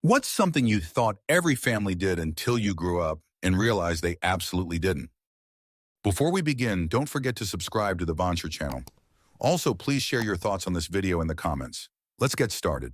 What's something you thought every family did until you grew up and realized they absolutely didn't? Before we begin, don't forget to subscribe to the Vancher channel. Also, please share your thoughts on this video in the comments. Let's get started.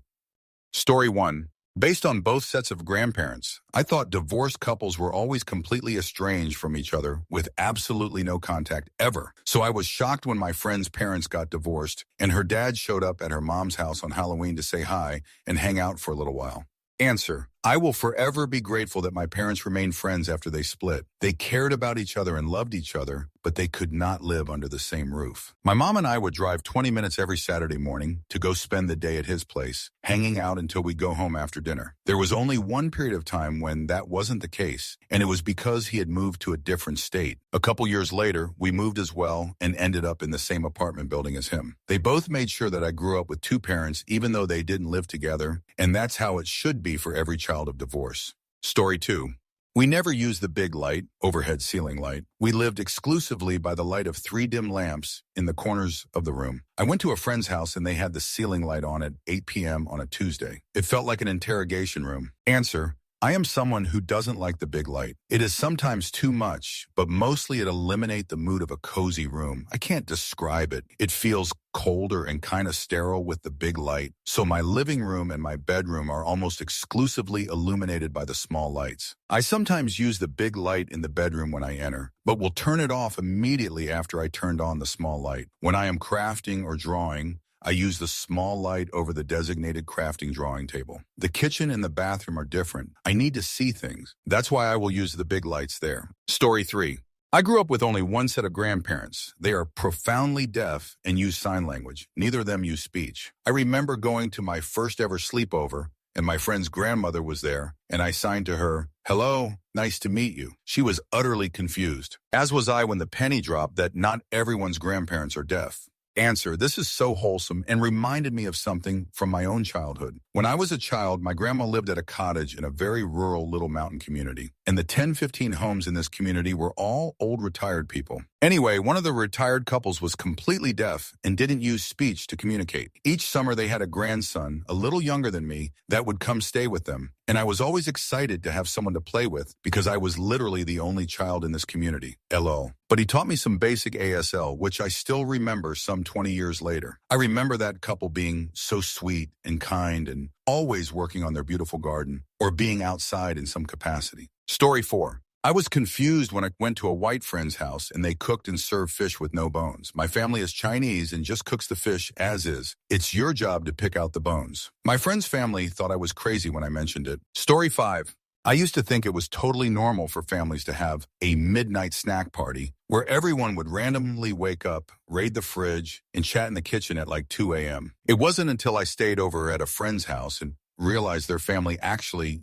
Story 1. Based on both sets of grandparents, I thought divorced couples were always completely estranged from each other with absolutely no contact ever. So I was shocked when my friend's parents got divorced and her dad showed up at her mom's house on Halloween to say hi and hang out for a little while. Answer: I will forever be grateful that my parents remained friends after they split. They cared about each other and loved each other, but they could not live under the same roof. My mom and I would drive 20 minutes every Saturday morning to go spend the day at his place, hanging out until we go home after dinner. There was only one period of time when that wasn't the case, and it was because he had moved to a different state. A couple years later, we moved as well and ended up in the same apartment building as him. They both made sure that I grew up with two parents, even though they didn't live together, and that's how it should be for every child of divorce. Story 2. We never used the big light, overhead ceiling light. We lived exclusively by the light of 3 dim lamps in the corners of the room. I went to a friend's house and they had the ceiling light on at 8 p.m. on a Tuesday. It felt like an interrogation room. Answer: I am someone who doesn't like the big light. It is sometimes too much, but mostly it eliminates the mood of a cozy room. I can't describe it. It feels colder and kind of sterile with the big light. So my living room and my bedroom are almost exclusively illuminated by the small lights. I sometimes use the big light in the bedroom when I enter, but will turn it off immediately after I turned on the small light. When I am crafting or drawing, I use the small light over the designated crafting drawing table. The kitchen and the bathroom are different. I need to see things. That's why I will use the big lights there. Story 3. I grew up with only one set of grandparents. They are profoundly deaf and use sign language. Neither of them use speech. I remember going to my first ever sleepover, and my friend's grandmother was there, and I signed to her, "Hello, nice to meet you." She was utterly confused, as was I when the penny dropped that not everyone's grandparents are deaf. Answer: this is so wholesome and reminded me of something from my own childhood. When I was a child, my grandma lived at a cottage in a very rural little mountain community, and the 10-15 homes in this community were all old retired people. Anyway, one of the retired couples was completely deaf and didn't use speech to communicate. Each summer they had a grandson, a little younger than me, that would come stay with them, and I was always excited to have someone to play with because I was literally the only child in this community. LOL. But he taught me some basic ASL, which I still remember some 20 years later. I remember that couple being so sweet and kind and always working on their beautiful garden or being outside in some capacity. Story 4. I was confused when I went to a white friend's house and they cooked and served fish with no bones. My family is Chinese and just cooks the fish as is. It's your job to pick out the bones. My friend's family thought I was crazy when I mentioned it. Story 5. I used to think it was totally normal for families to have a midnight snack party where everyone would randomly wake up, raid the fridge, and chat in the kitchen at like 2 a.m. It wasn't until I stayed over at a friend's house and realized their family actually,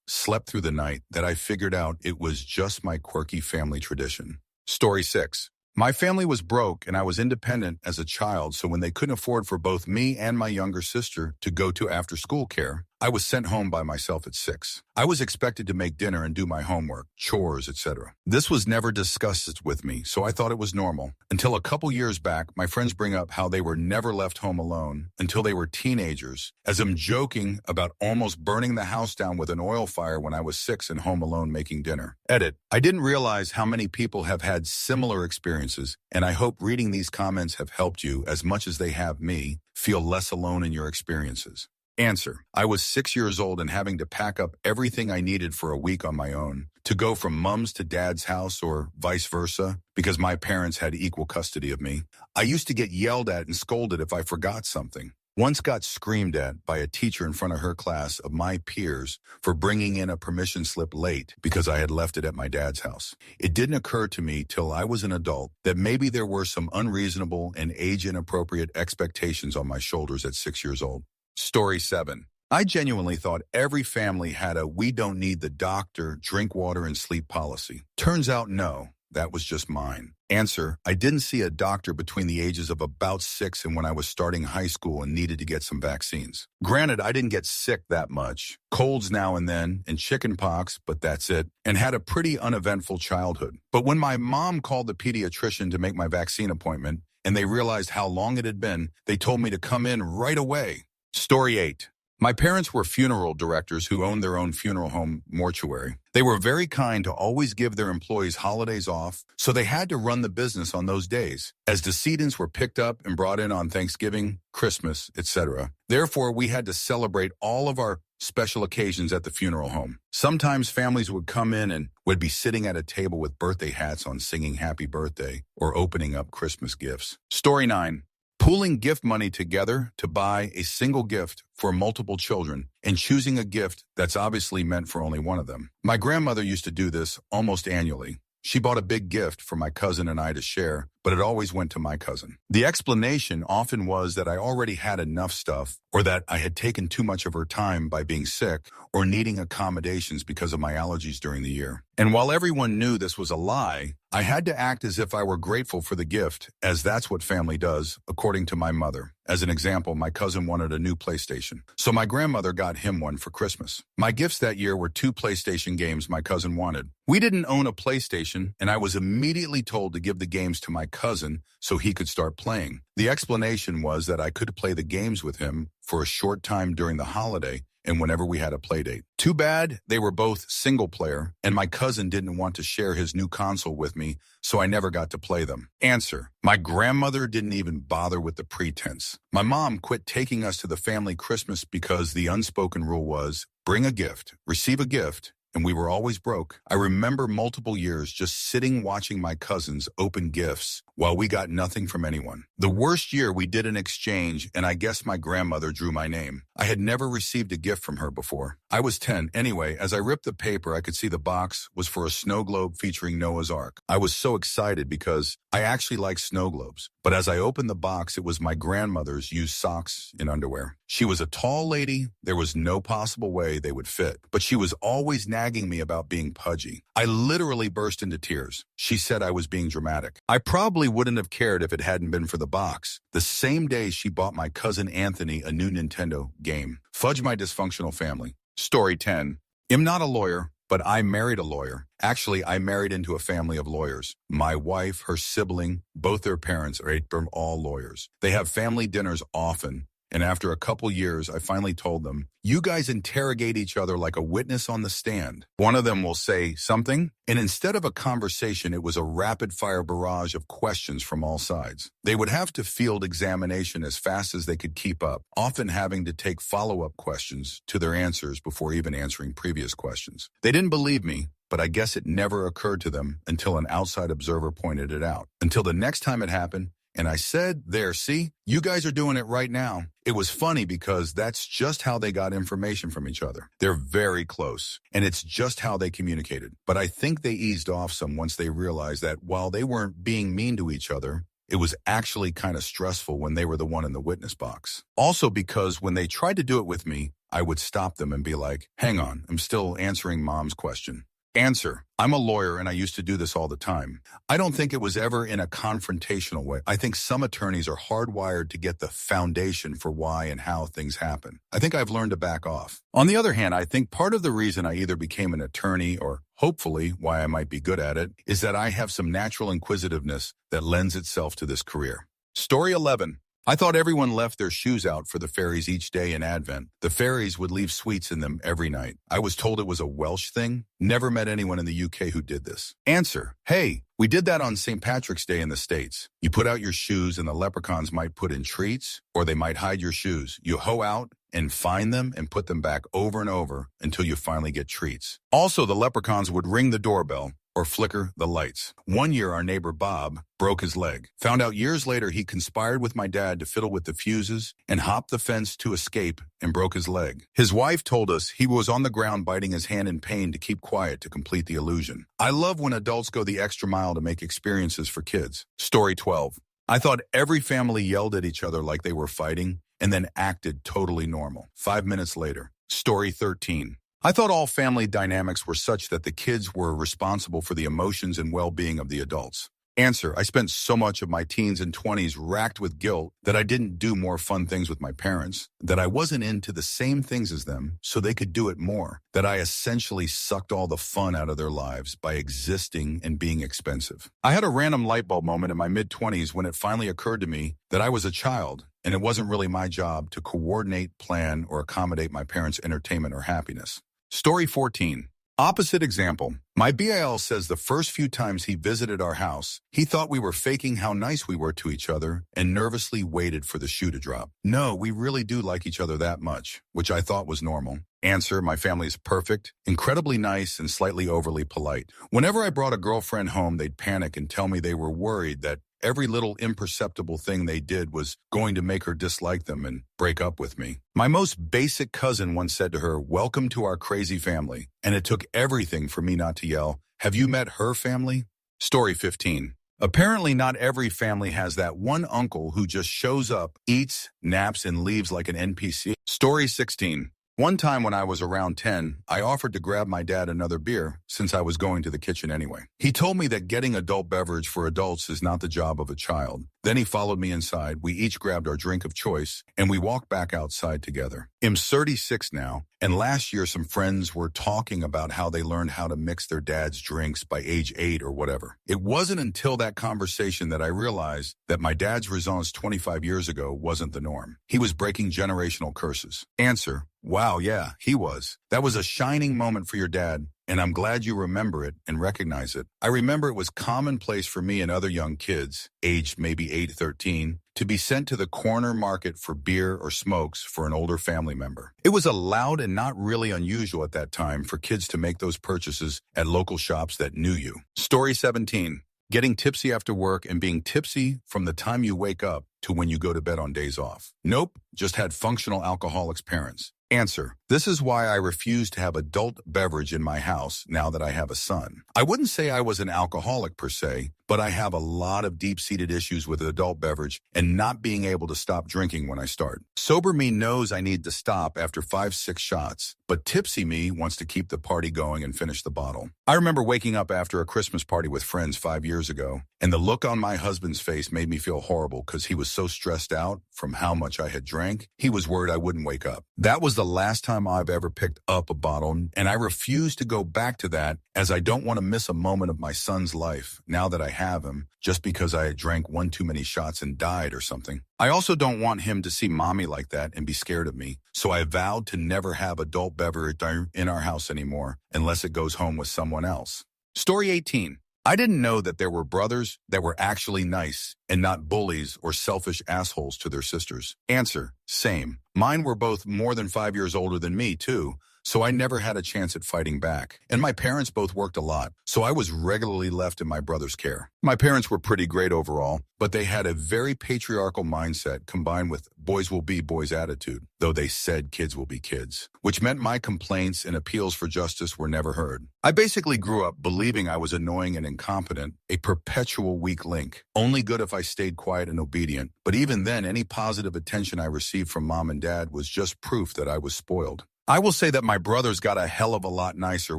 slept through the night that I figured out it was just my quirky family tradition. Story 6. My family was broke and I was independent as a child, so when they couldn't afford for both me and my younger sister to go to after-school care, I was sent home by myself at 6. I was expected to make dinner and do my homework, chores, etc. This was never discussed with me, so I thought it was normal. Until a couple years back, my friends bring up how they were never left home alone until they were teenagers, as I'm joking about almost burning the house down with an oil fire when I was 6 and home alone making dinner. Edit: I didn't realize how many people have had similar experiences, and I hope reading these comments have helped you as much as they have me feel less alone in your experiences. Answer: I was 6 years old and having to pack up everything I needed for a week on my own to go from mom's to dad's house or vice versa because my parents had equal custody of me. I used to get yelled at and scolded if I forgot something. Once got screamed at by a teacher in front of her class of my peers for bringing in a permission slip late because I had left it at my dad's house. It didn't occur to me till I was an adult that maybe there were some unreasonable and age-inappropriate expectations on my shoulders at 6 years old. Story 7. I genuinely thought every family had a "we don't need the doctor, drink water and sleep" policy. Turns out no, that was just mine. Answer: I didn't see a doctor between the ages of about 6 and when I was starting high school and needed to get some vaccines. Granted, I didn't get sick that much. Colds now and then and chicken pox, but that's it. And had a pretty uneventful childhood. But when my mom called the pediatrician to make my vaccine appointment and they realized how long it had been, they told me to come in right away. Story 8. My parents were funeral directors who owned their own funeral home mortuary. They were very kind to always give their employees holidays off, so they had to run the business on those days, as decedents were picked up and brought in on Thanksgiving, Christmas, etc. Therefore, we had to celebrate all of our special occasions at the funeral home. Sometimes families would come in and would be sitting at a table with birthday hats on singing happy birthday or opening up Christmas gifts. Story 9. Pooling gift money together to buy a single gift for multiple children and choosing a gift that's obviously meant for only one of them. My grandmother used to do this almost annually. She bought a big gift for my cousin and I to share, but it always went to my cousin. The explanation often was that I already had enough stuff, or that I had taken too much of her time by being sick or needing accommodations because of my allergies during the year. And while everyone knew this was a lie, I had to act as if I were grateful for the gift, as that's what family does, according to my mother. As an example, my cousin wanted a new PlayStation, so my grandmother got him one for Christmas. My gifts that year were 2 PlayStation games my cousin wanted. We didn't own a PlayStation, and I was immediately told to give the games to my cousin so he could start playing. The explanation was that I could play the games with him for a short time during the holiday and whenever we had a play date. Too bad they were both single player, and my cousin didn't want to share his new console with me, so I never got to play them. Answer: my grandmother didn't even bother with the pretense. My mom quit taking us to the family Christmas because the unspoken rule was, bring a gift, receive a gift, and we were always broke. I remember multiple years just sitting watching my cousins open gifts while we got nothing from anyone. The worst year we did an exchange, and I guess my grandmother drew my name. I had never received a gift from her before. I was 10. Anyway, as I ripped the paper, I could see the box was for a snow globe featuring Noah's Ark. I was so excited because I actually like snow globes. But as I opened the box, it was my grandmother's used socks and underwear. She was a tall lady. There was no possible way they would fit, but she was always nagging me about being pudgy. I literally burst into tears. She said I was being dramatic. I probably wouldn't have cared if it hadn't been for the box. The same day she bought my cousin Anthony a new Nintendo game. Fudge my dysfunctional family. Story 10. I'm not a lawyer, but I married a lawyer. Actually, I married into a family of lawyers. My wife, her sibling, both their parents are all lawyers. They have family dinners often. And after a couple years, I finally told them, you guys interrogate each other like a witness on the stand. One of them will say something, and instead of a conversation, it was a rapid-fire barrage of questions from all sides. They would have to field examination as fast as they could keep up, often having to take follow-up questions to their answers before even answering previous questions. They didn't believe me, but I guess it never occurred to them until an outside observer pointed it out. Until the next time it happened, and I said, there, see, you guys are doing it right now. It was funny because that's just how they got information from each other. They're very close, and it's just how they communicated. But I think they eased off some once they realized that while they weren't being mean to each other, it was actually kind of stressful when they were the one in the witness box. Also because when they tried to do it with me, I would stop them and be like, hang on, I'm still answering mom's question. Answer: I'm a lawyer and I used to do this all the time. I don't think it was ever in a confrontational way. I think some attorneys are hardwired to get the foundation for why and how things happen. I think I've learned to back off. On the other hand, I think part of the reason I either became an attorney or hopefully why I might be good at it is that I have some natural inquisitiveness that lends itself to this career. Story 11. I thought everyone left their shoes out for the fairies each day in Advent. The fairies would leave sweets in them every night. I was told it was a Welsh thing. Never met anyone in the UK who did this. Answer: hey, we did that on St. Patrick's Day in the States. You put out your shoes and the leprechauns might put in treats, or they might hide your shoes. You hoe out and find them and put them back over and over until you finally get treats. Also, the leprechauns would ring the doorbell or flicker the lights. One year, our neighbor Bob broke his leg. Found out years later he conspired with my dad to fiddle with the fuses and hopped the fence to escape and broke his leg. His wife told us he was on the ground biting his hand in pain to keep quiet to complete the illusion. I love when adults go the extra mile to make experiences for kids. Story 12. I thought every family yelled at each other like they were fighting and then acted totally normal. 5 minutes later. Story 13. I thought all family dynamics were such that the kids were responsible for the emotions and well-being of the adults. Answer: I spent so much of my teens and 20s racked with guilt that I didn't do more fun things with my parents, that I wasn't into the same things as them so they could do it more, that I essentially sucked all the fun out of their lives by existing and being expensive. I had a random light bulb moment in my mid-20s when it finally occurred to me that I was a child and it wasn't really my job to coordinate, plan, or accommodate my parents' entertainment or happiness. Story 14. Opposite example. My BIL says the first few times he visited our house, he thought we were faking how nice we were to each other and nervously waited for the shoe to drop. No, we really do like each other that much, which I thought was normal. Answer, my family is perfect, incredibly nice, and slightly overly polite. Whenever I brought a girlfriend home, they'd panic and tell me they were worried that every little imperceptible thing they did was going to make her dislike them and break up with me. My most basic cousin once said to her, "Welcome to our crazy family," and it took everything for me not to yell, "Have you met her family?" Story 15. Apparently not every family has that one uncle who just shows up, eats, naps, and leaves like an NPC. Story 16. One time when I was around 10, I offered to grab my dad another beer since I was going to the kitchen anyway. He told me that getting adult beverage for adults is not the job of a child. Then he followed me inside, we each grabbed our drink of choice, and we walked back outside together. I'm 36 now, and last year some friends were talking about how they learned how to mix their dad's drinks by age 8 or whatever. It wasn't until that conversation that I realized that my dad's raisons 25 years ago wasn't the norm. He was breaking generational curses. Answer, wow, yeah, he was. That was a shining moment for your dad, and I'm glad you remember it and recognize it. I remember it was commonplace for me and other young kids, aged maybe 8 to 13, to be sent to the corner market for beer or smokes for an older family member. It was allowed and not really unusual at that time for kids to make those purchases at local shops that knew you. Story 17. Getting tipsy after work and being tipsy from the time you wake up to when you go to bed on days off. Nope, just had functional alcoholics parents. Answer, this is why I refuse to have adult beverage in my house now that I have a son. I wouldn't say I was an alcoholic per se, but I have a lot of deep-seated issues with adult beverage and not being able to stop drinking when I start. Sober me knows I need to stop after 5-6 shots, but tipsy me wants to keep the party going and finish the bottle. I remember waking up after a Christmas party with friends 5 years ago, and the look on my husband's face made me feel horrible because he was so stressed out from how much I had drank. He was worried I wouldn't wake up. That was the last time I've ever picked up a bottle, and I refuse to go back to that as I don't want to miss a moment of my son's life now that I have him just because I had drank one too many shots and died or something. I also don't want him to see mommy like that and be scared of me, so I vowed to never have adult beverage in our house anymore unless it goes home with someone else. Story 18. I didn't know that there were brothers that were actually nice and not bullies or selfish assholes to their sisters. Answer, same. Mine were both more than 5 years older than me, too, so I never had a chance at fighting back. And my parents both worked a lot, so I was regularly left in my brother's care. My parents were pretty great overall, but they had a very patriarchal mindset combined with boys will be boys attitude, though they said kids will be kids, which meant my complaints and appeals for justice were never heard. I basically grew up believing I was annoying and incompetent, a perpetual weak link, only good if I stayed quiet and obedient. But even then, any positive attention I received from mom and dad was just proof that I was spoiled. I will say that my brothers got a hell of a lot nicer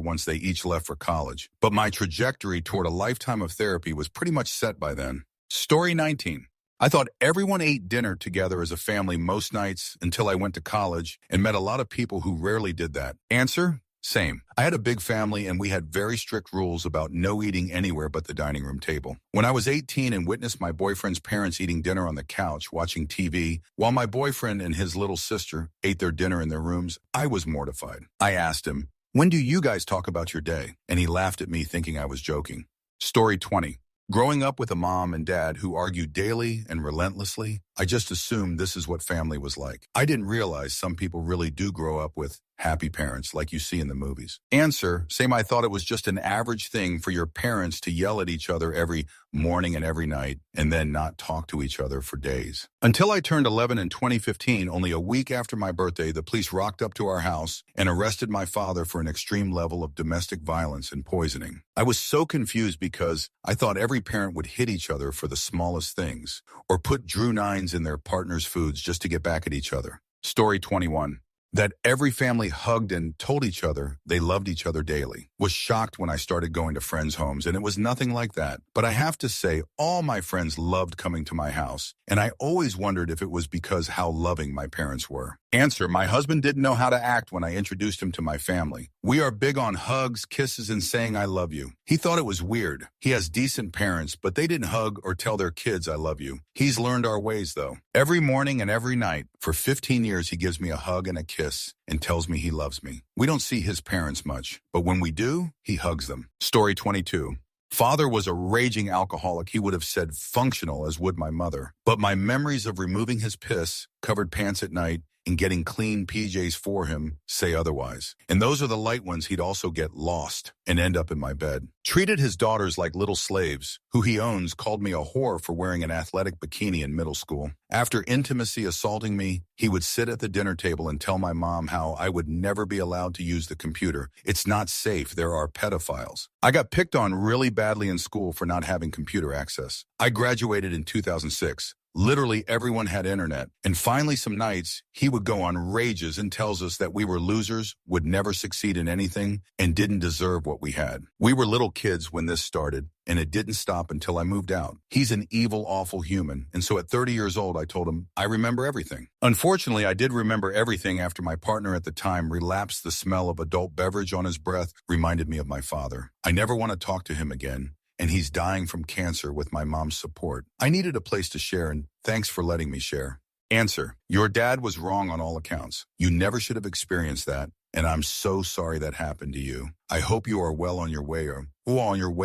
once they each left for college, but my trajectory toward a lifetime of therapy was pretty much set by then. Story 19. I thought everyone ate dinner together as a family most nights until I went to college and met a lot of people who rarely did that. Answer? Same. I had a big family and we had very strict rules about no eating anywhere but the dining room table. When I was 18 and witnessed my boyfriend's parents eating dinner on the couch watching TV, while my boyfriend and his little sister ate their dinner in their rooms, I was mortified. I asked him, "When do you guys talk about your day?" And he laughed at me thinking I was joking. Story 20. Growing up with a mom and dad who argued daily and relentlessly, I just assumed this is what family was like. I didn't realize some people really do grow up with happy parents like you see in the movies. Answer, same. I thought it was just an average thing for your parents to yell at each other every morning and every night and then not talk to each other for days. Until I turned 11 in 2015, only a week after my birthday, the police rocked up to our house and arrested my father for an extreme level of domestic violence and poisoning. I was so confused because I thought every parent would hit each other for the smallest things or put Drew Nines in their partner's foods just to get back at each other. Story 21. That every family hugged and told each other they loved each other daily. was shocked when I started going to friends' homes, and it was nothing like that. But I have to say, all my friends loved coming to my house, and I always wondered if it was because how loving my parents were. Answer: my husband didn't know how to act when I introduced him to my family. We are big on hugs, kisses, and saying I love you. He thought it was weird. He has decent parents, but they didn't hug or tell their kids I love you. He's learned our ways, though. Every morning and every night, for 15 years, he gives me a hug and a kiss and tells me he loves me. We don't see his parents much, but when we do, he hugs them. Story 22. Father was a raging alcoholic. He would have said functional, as would my mother. But my memories of removing his piss, covered pants at night, and getting clean PJs for him say otherwise. And those are the light ones. He'd also get lost and end up in my bed. Treated his daughters like little slaves. Who he owns called me a whore for wearing an athletic bikini in middle school. After intimacy assaulting me, he would sit at the dinner table and tell my mom how I would never be allowed to use the computer. It's not safe. There are pedophiles. I got picked on really badly in school for not having computer access. I graduated in 2006. Literally everyone had internet. And finally some nights, he would go on rages and tells us that we were losers, would never succeed in anything, and didn't deserve what we had. We were little kids when this started, and it didn't stop until I moved out. He's an evil, awful human. And so at 30 years old, I told him, I remember everything. Unfortunately, I did remember everything after my partner at the time relapsed. The smell of adult beverage on his breath reminded me of my father. I never want to talk to him again. And he's dying from cancer with my mom's support. I needed a place to share, and thanks for letting me share. Answer: your dad was wrong on all accounts. You never should have experienced that, and I'm so sorry that happened to you. I hope you are well on your way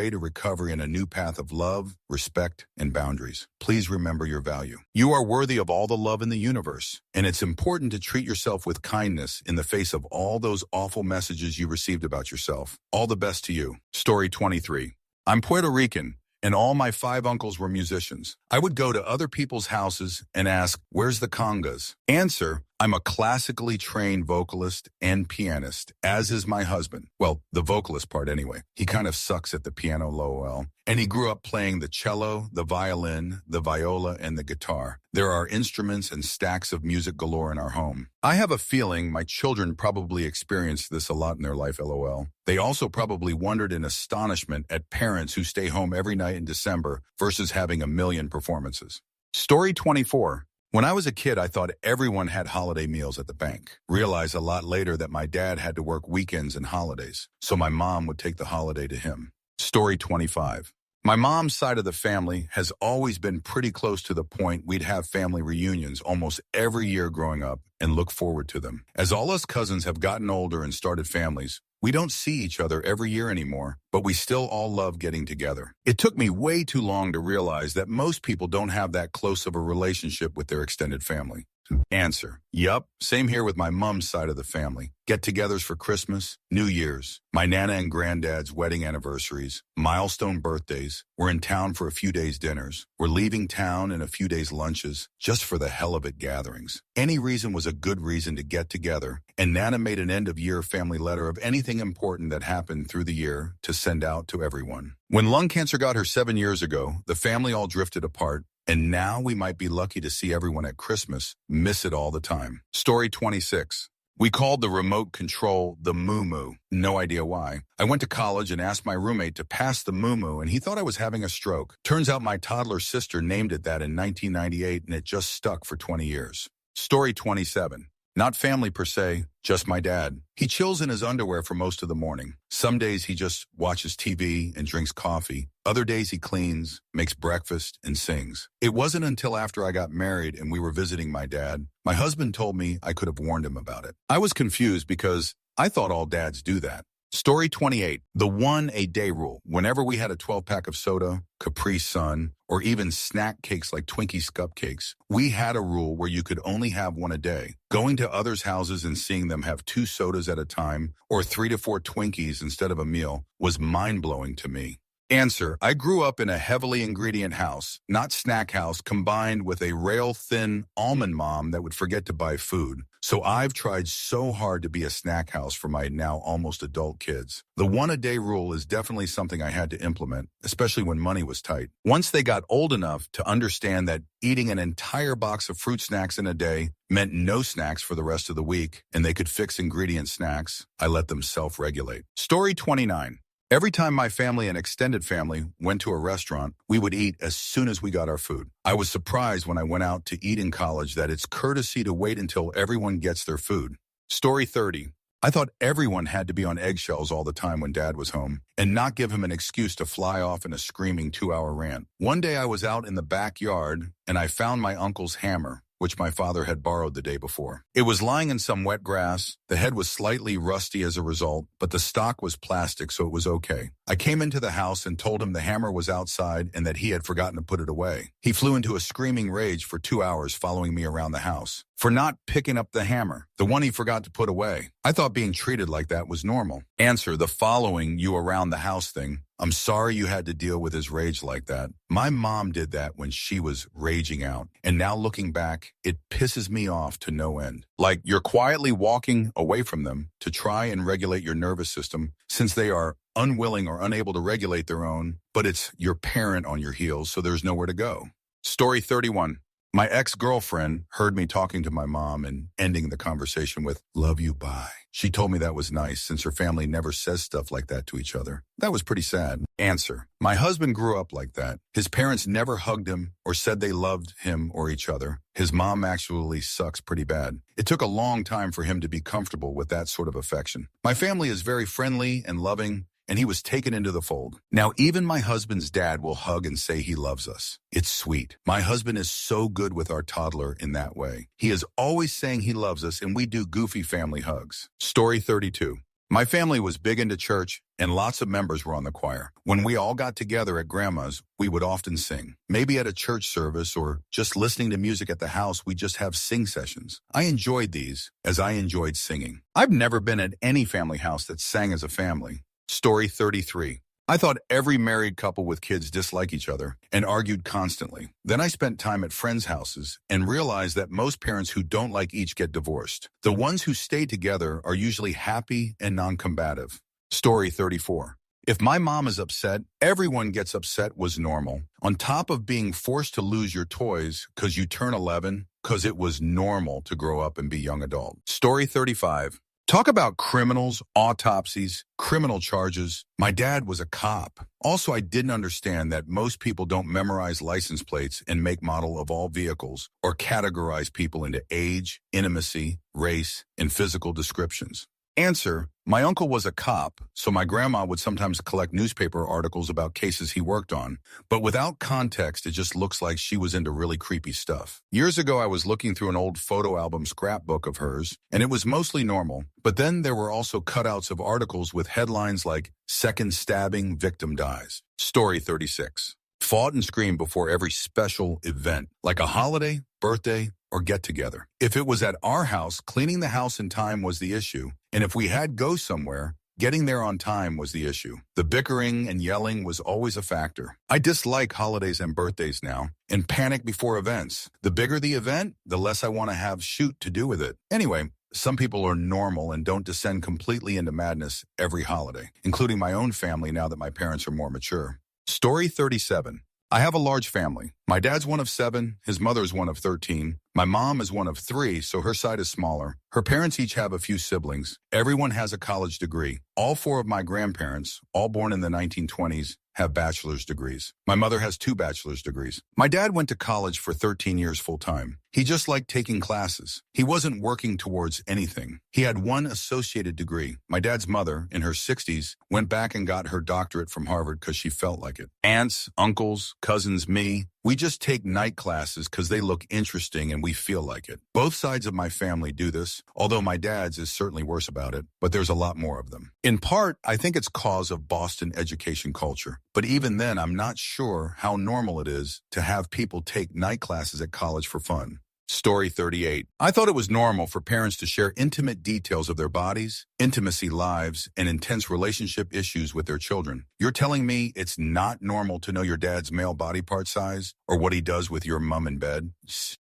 to recovery and a new path of love, respect, and boundaries. Please remember your value. You are worthy of all the love in the universe, and it's important to treat yourself with kindness in the face of all those awful messages you received about yourself. All the best to you. Story 23. I'm Puerto Rican, and all my 5 uncles were musicians. I would go to other people's houses and ask, where's the congas? Answer: I'm a classically trained vocalist and pianist, as is my husband. Well, the vocalist part anyway. He kind of sucks at the piano, lol. And he grew up playing the cello, the violin, the viola, and the guitar. There are instruments and stacks of music galore in our home. I have a feeling my children probably experienced this a lot in their life, lol. They also probably wondered in astonishment at parents who stay home every night in December versus having a million performances. Story 24. When I was a kid, I thought everyone had holiday meals at the bank. Realized a lot later that my dad had to work weekends and holidays, so my mom would take the holiday to him. Story 25. My mom's side of the family has always been pretty close to the point we'd have family reunions almost every year growing up and look forward to them. As all us cousins have gotten older and started families, we don't see each other every year anymore, but we still all love getting together. It took me way too long to realize that most people don't have that close of a relationship with their extended family. Answer: yup, same here with my mom's side of the family. Get-togethers for Christmas, New Year's, my Nana and Granddad's wedding anniversaries, milestone birthdays. We're in town for a few days dinners. We're leaving town in a few days lunches, just for the hell of it gatherings. Any reason was a good reason to get together, and Nana made an end-of-year family letter of anything important that happened through the year to send out to everyone. When lung cancer got her 7 years ago, the family all drifted apart, and now we might be lucky to see everyone at Christmas, miss it all the time. Story 26. We called the remote control the moo-moo. No idea why. I went to college and asked my roommate to pass the moo-moo, and he thought I was having a stroke. Turns out my toddler sister named it that in 1998, and it just stuck for 20 years. Story 27. Not family per se, just my dad. He chills in his underwear for most of the morning. Some days he just watches TV and drinks coffee. Other days he cleans, makes breakfast, and sings. It wasn't until after I got married and we were visiting my dad, my husband told me I could have warned him about it. I was confused because I thought all dads do that. Story 28. The 1-a-day rule. Whenever we had a 12-pack of soda, Capri Sun, or even snack cakes like Twinkies cupcakes, we had a rule where you could only have one a day. Going to others' houses and seeing them have 2 sodas at a time or 3 to 4 Twinkies instead of a meal was mind-blowing to me. Answer: I grew up in a heavily ingredient house, not snack house, combined with a rail-thin almond mom that would forget to buy food. So I've tried so hard to be a snack house for my now almost adult kids. The one-a-day rule is definitely something I had to implement, especially when money was tight. Once they got old enough to understand that eating an entire box of fruit snacks in a day meant no snacks for the rest of the week, and they could fix ingredient snacks, I let them self-regulate. Story 29. Every time my family and extended family went to a restaurant, we would eat as soon as we got our food. I was surprised when I went out to eat in college that it's courtesy to wait until everyone gets their food. Story 30. I thought everyone had to be on eggshells all the time when Dad was home and not give him an excuse to fly off in a screaming 2-hour rant. One day I was out in the backyard and I found my uncle's hammer, which my father had borrowed the day before. It was lying in some wet grass. The head was slightly rusty as a result, but the stock was plastic, so it was okay. I came into the house and told him the hammer was outside and that he had forgotten to put it away. He flew into a screaming rage for 2 hours following me around the house for not picking up the hammer, the one he forgot to put away. I thought being treated like that was normal. Answer: the following you around the house thing. I'm sorry you had to deal with his rage like that. My mom did that when she was raging out. And now looking back, it pisses me off to no end. Like you're quietly walking away from them to try and regulate your nervous system since they are unwilling or unable to regulate their own, but it's your parent on your heels, so there's nowhere to go. Story 31. My ex-girlfriend heard me talking to my mom and ending the conversation with, "Love you, bye." She told me that was nice since her family never says stuff like that to each other. That was pretty sad. Answer: my husband grew up like that. His parents never hugged him or said they loved him or each other. His mom actually sucks pretty bad. It took a long time for him to be comfortable with that sort of affection. My family is very friendly and loving, and he was taken into the fold. Now, even my husband's dad will hug and say he loves us. It's sweet. My husband is so good with our toddler in that way. He is always saying he loves us, and we do goofy family hugs. Story 32. My family was big into church, and lots of members were on the choir. When we all got together at Grandma's, we would often sing. Maybe at a church service or just listening to music at the house, we just have sing sessions. I enjoyed these as I enjoyed singing. I've never been at any family house that sang as a family. Story 33. I thought every married couple with kids dislike each other and argued constantly. Then I spent time at friends' houses and realized that most parents who don't like each get divorced. The ones who stay together are usually happy and non-combative. Story 34. If my mom is upset, everyone gets upset was normal. On top of being forced to lose your toys because you turn 11, because it was normal to grow up and be young adult. Story 35. Talk about criminals, autopsies, criminal charges. My dad was a cop. Also, I didn't understand that most people don't memorize license plates and make model of all vehicles or categorize people into age, intimacy, race, and physical descriptions. Answer: my uncle was a cop, so my grandma would sometimes collect newspaper articles about cases he worked on. But without context, it just looks like she was into really creepy stuff. Years ago, I was looking through an old photo album scrapbook of hers, and it was mostly normal. But then there were also cutouts of articles with headlines like, "Second Stabbing, Victim Dies." Story 36. Fought and screamed before every special event, like a holiday, birthday, or get-together. If it was at our house, cleaning the house in time was the issue. And if we had go somewhere, getting there on time was the issue. The bickering and yelling was always a factor. I dislike holidays and birthdays now and panic before events. The bigger the event, the less I want to have shoot to do with it. Anyway, some people are normal and don't descend completely into madness every holiday, including my own family now that my parents are more mature. Story 37. I have a large family. My dad's one of 7, his mother's one of 13. My mom is one of 3, so her side is smaller. Her parents each have a few siblings. Everyone has a college degree. All 4 of my grandparents, all born in the 1920s, have bachelor's degrees. My mother has 2 bachelor's degrees. My dad went to college for 13 years full-time. He just liked taking classes. He wasn't working towards anything. He had 1 associated degree. My dad's mother, in her 60s, went back and got her doctorate from Harvard because she felt like it. Aunts, uncles, cousins, me, we just take night classes because they look interesting and we feel like it. Both sides of my family do this, although my dad's is certainly worse about it, but there's a lot more of them. In part, I think it's cause of Boston education culture. But even then, I'm not sure how normal it is to have people take night classes at college for fun. Story 38. I thought it was normal for parents to share intimate details of their bodies, intimacy lives, and intense relationship issues with their children. You're telling me it's not normal to know your dad's male body part size or what he does with your mom in bed?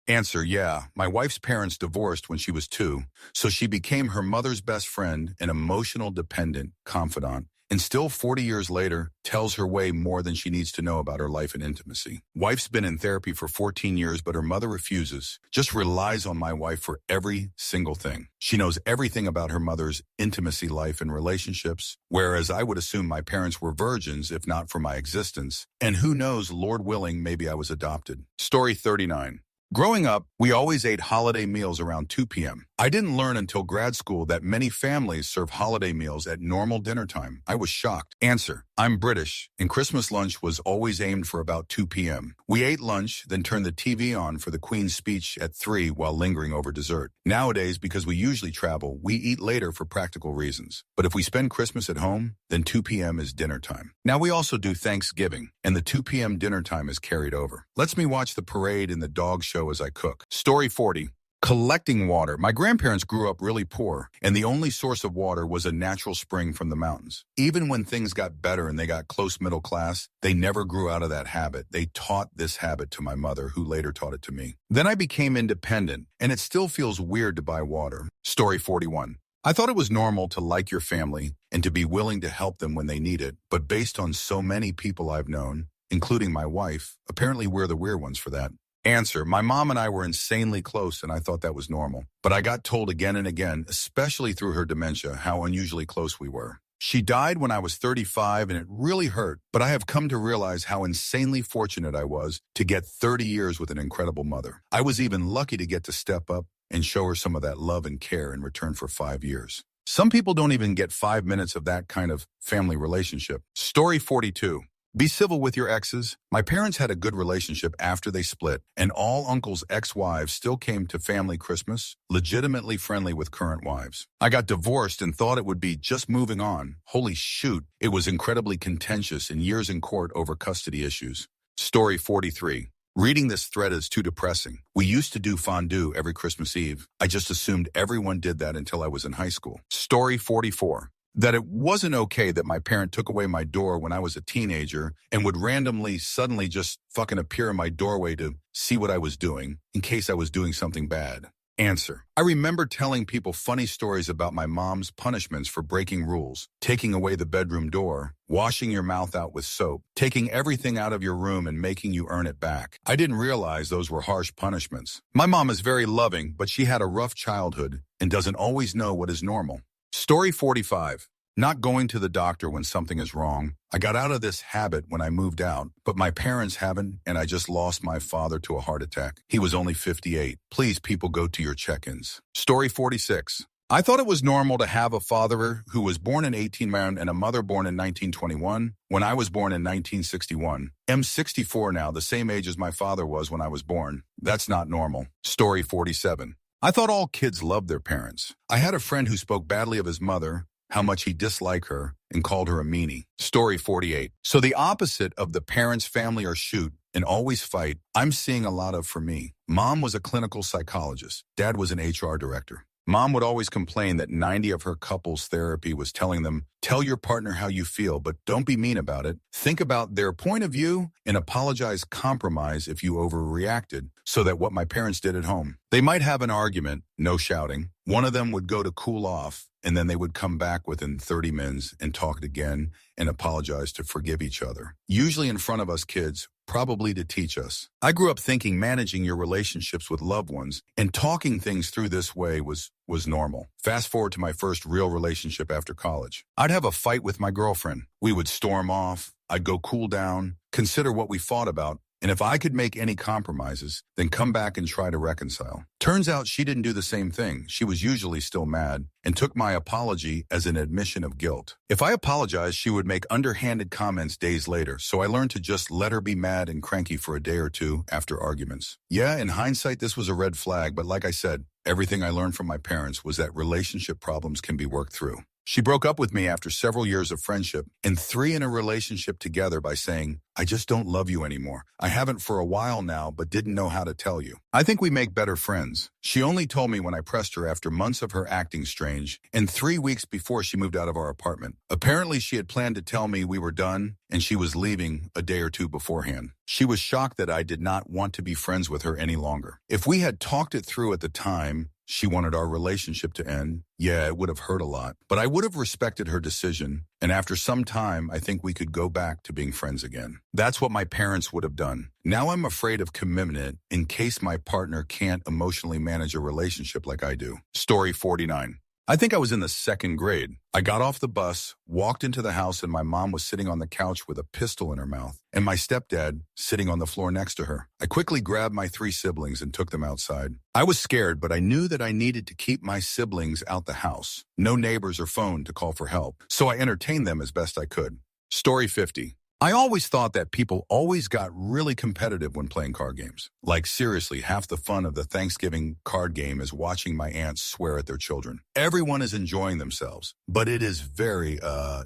Answer, yeah. My wife's parents divorced when she was 2, so she became her mother's best friend, an emotional dependent confidant, and still 40 years later, tells her way more than she needs to know about her life and intimacy. Wife's been in therapy for 14 years, but her mother refuses, just relies on my wife for every single thing. She knows everything about her mother's intimacy life and relationships, whereas I would assume my parents were virgins if not for my existence. And who knows, Lord willing, maybe I was adopted. Story 39. Growing up, we always ate holiday meals around 2 p.m. I didn't learn until grad school that many families serve holiday meals at normal dinner time. I was shocked. Answer, I'm British, and Christmas lunch was always aimed for about 2 p.m. We ate lunch, then turned the TV on for the Queen's speech at 3 while lingering over dessert. Nowadays, because we usually travel, we eat later for practical reasons. But if we spend Christmas at home, then 2 p.m. is dinner time. Now we also do Thanksgiving, and the 2 p.m. dinner time is carried over. Lets me watch the parade and the dog show as I cook. Story 40. Collecting water. My grandparents grew up really poor, and the only source of water was a natural spring from the mountains. Even when things got better and they got close middle class, they never grew out of that habit. They taught this habit to my mother, who later taught it to me. Then I became independent, and it still feels weird to buy water. Story 41. I thought it was normal to like your family and to be willing to help them when they need it, but based on so many people I've known, including my wife, apparently we're the weird ones for that. Answer, my mom and I were insanely close and I thought that was normal. But I got told again and again, especially through her dementia, how unusually close we were. She died when I was 35 and it really hurt, but I have come to realize how insanely fortunate I was to get 30 years with an incredible mother. I was even lucky to get to step up and show her some of that love and care in return for 5 years. Some people don't even get 5 minutes of that kind of family relationship. Story 42. Be civil with your exes. My parents had a good relationship after they split, and all uncles' ex-wives still came to family Christmas, legitimately friendly with current wives. I got divorced and thought it would be just moving on. Holy shoot, it was incredibly contentious and years in court over custody issues. Story 43. Reading this thread is too depressing. We used to do fondue every Christmas Eve. I just assumed everyone did that until I was in high school. Story 44. That it wasn't okay that my parent took away my door when I was a teenager and would randomly, suddenly just fucking appear in my doorway to see what I was doing in case I was doing something bad. Answer. I remember telling people funny stories about my mom's punishments for breaking rules, taking away the bedroom door, washing your mouth out with soap, taking everything out of your room and making you earn it back. I didn't realize those were harsh punishments. My mom is very loving, but she had a rough childhood and doesn't always know what is normal. Story 45. Not going to the doctor when something is wrong. I got out of this habit when I moved out, but my parents haven't, and I just lost my father to a heart attack. He was only 58. Please, people, go to your check-ins. Story 46. I thought it was normal to have a father who was born in 1891 and a mother born in 1921 when I was born in 1961. I'm 64 now, the same age as my father was when I was born. That's not normal. Story 47. I thought all kids loved their parents. I had a friend who spoke badly of his mother, how much he disliked her, and called her a meanie. Story 48. So the opposite of the parents, family, or shoot, and always fight, I'm seeing a lot of for me. Mom was a clinical psychologist. Dad was an HR director. Mom would always complain that 90 of her couples therapy was telling them, tell your partner how you feel, but don't be mean about it. Think about their point of view and apologize, compromise if you overreacted, so that what my parents did at home. They might have an argument, no shouting. One of them would go to cool off, and then they would come back within 30 minutes and talk again and apologize to forgive each other. Usually in front of us kids, probably to teach us. I grew up thinking managing your relationships with loved ones and talking things through this way was normal. Fast forward to my first real relationship after college. I'd have a fight with my girlfriend. We would storm off. I'd go cool down, consider what we fought about, and if I could make any compromises, then come back and try to reconcile. Turns out she didn't do the same thing. She was usually still mad and took my apology as an admission of guilt. If I apologized, she would make underhanded comments days later, so I learned to just let her be mad and cranky for a day or two after arguments. Yeah, in hindsight, this was a red flag, but like I said, everything I learned from my parents was that relationship problems can be worked through. She broke up with me after several years of friendship and 3 in a relationship together by saying, I just don't love you anymore. I haven't for a while now, but didn't know how to tell you. I think we make better friends. She only told me when I pressed her after months of her acting strange and 3 weeks before she moved out of our apartment. Apparently, she had planned to tell me we were done and she was leaving a day or two beforehand. She was shocked that I did not want to be friends with her any longer. If we had talked it through at the time, she wanted our relationship to end. Yeah, it would have hurt a lot, but I would have respected her decision. And after some time, I think we could go back to being friends again. That's what my parents would have done. Now I'm afraid of commitment in case my partner can't emotionally manage a relationship like I do. Story 49. I think I was in the 2nd grade. I got off the bus, walked into the house, and my mom was sitting on the couch with a pistol in her mouth, and my stepdad sitting on the floor next to her. I quickly grabbed my 3 siblings and took them outside. I was scared, but I knew that I needed to keep my siblings out the house. No neighbors or phone to call for help, so I entertained them as best I could. Story 50. I always thought that people always got really competitive when playing card games. Like seriously, half the fun of the Thanksgiving card game is watching my aunts swear at their children. Everyone is enjoying themselves, but it is very,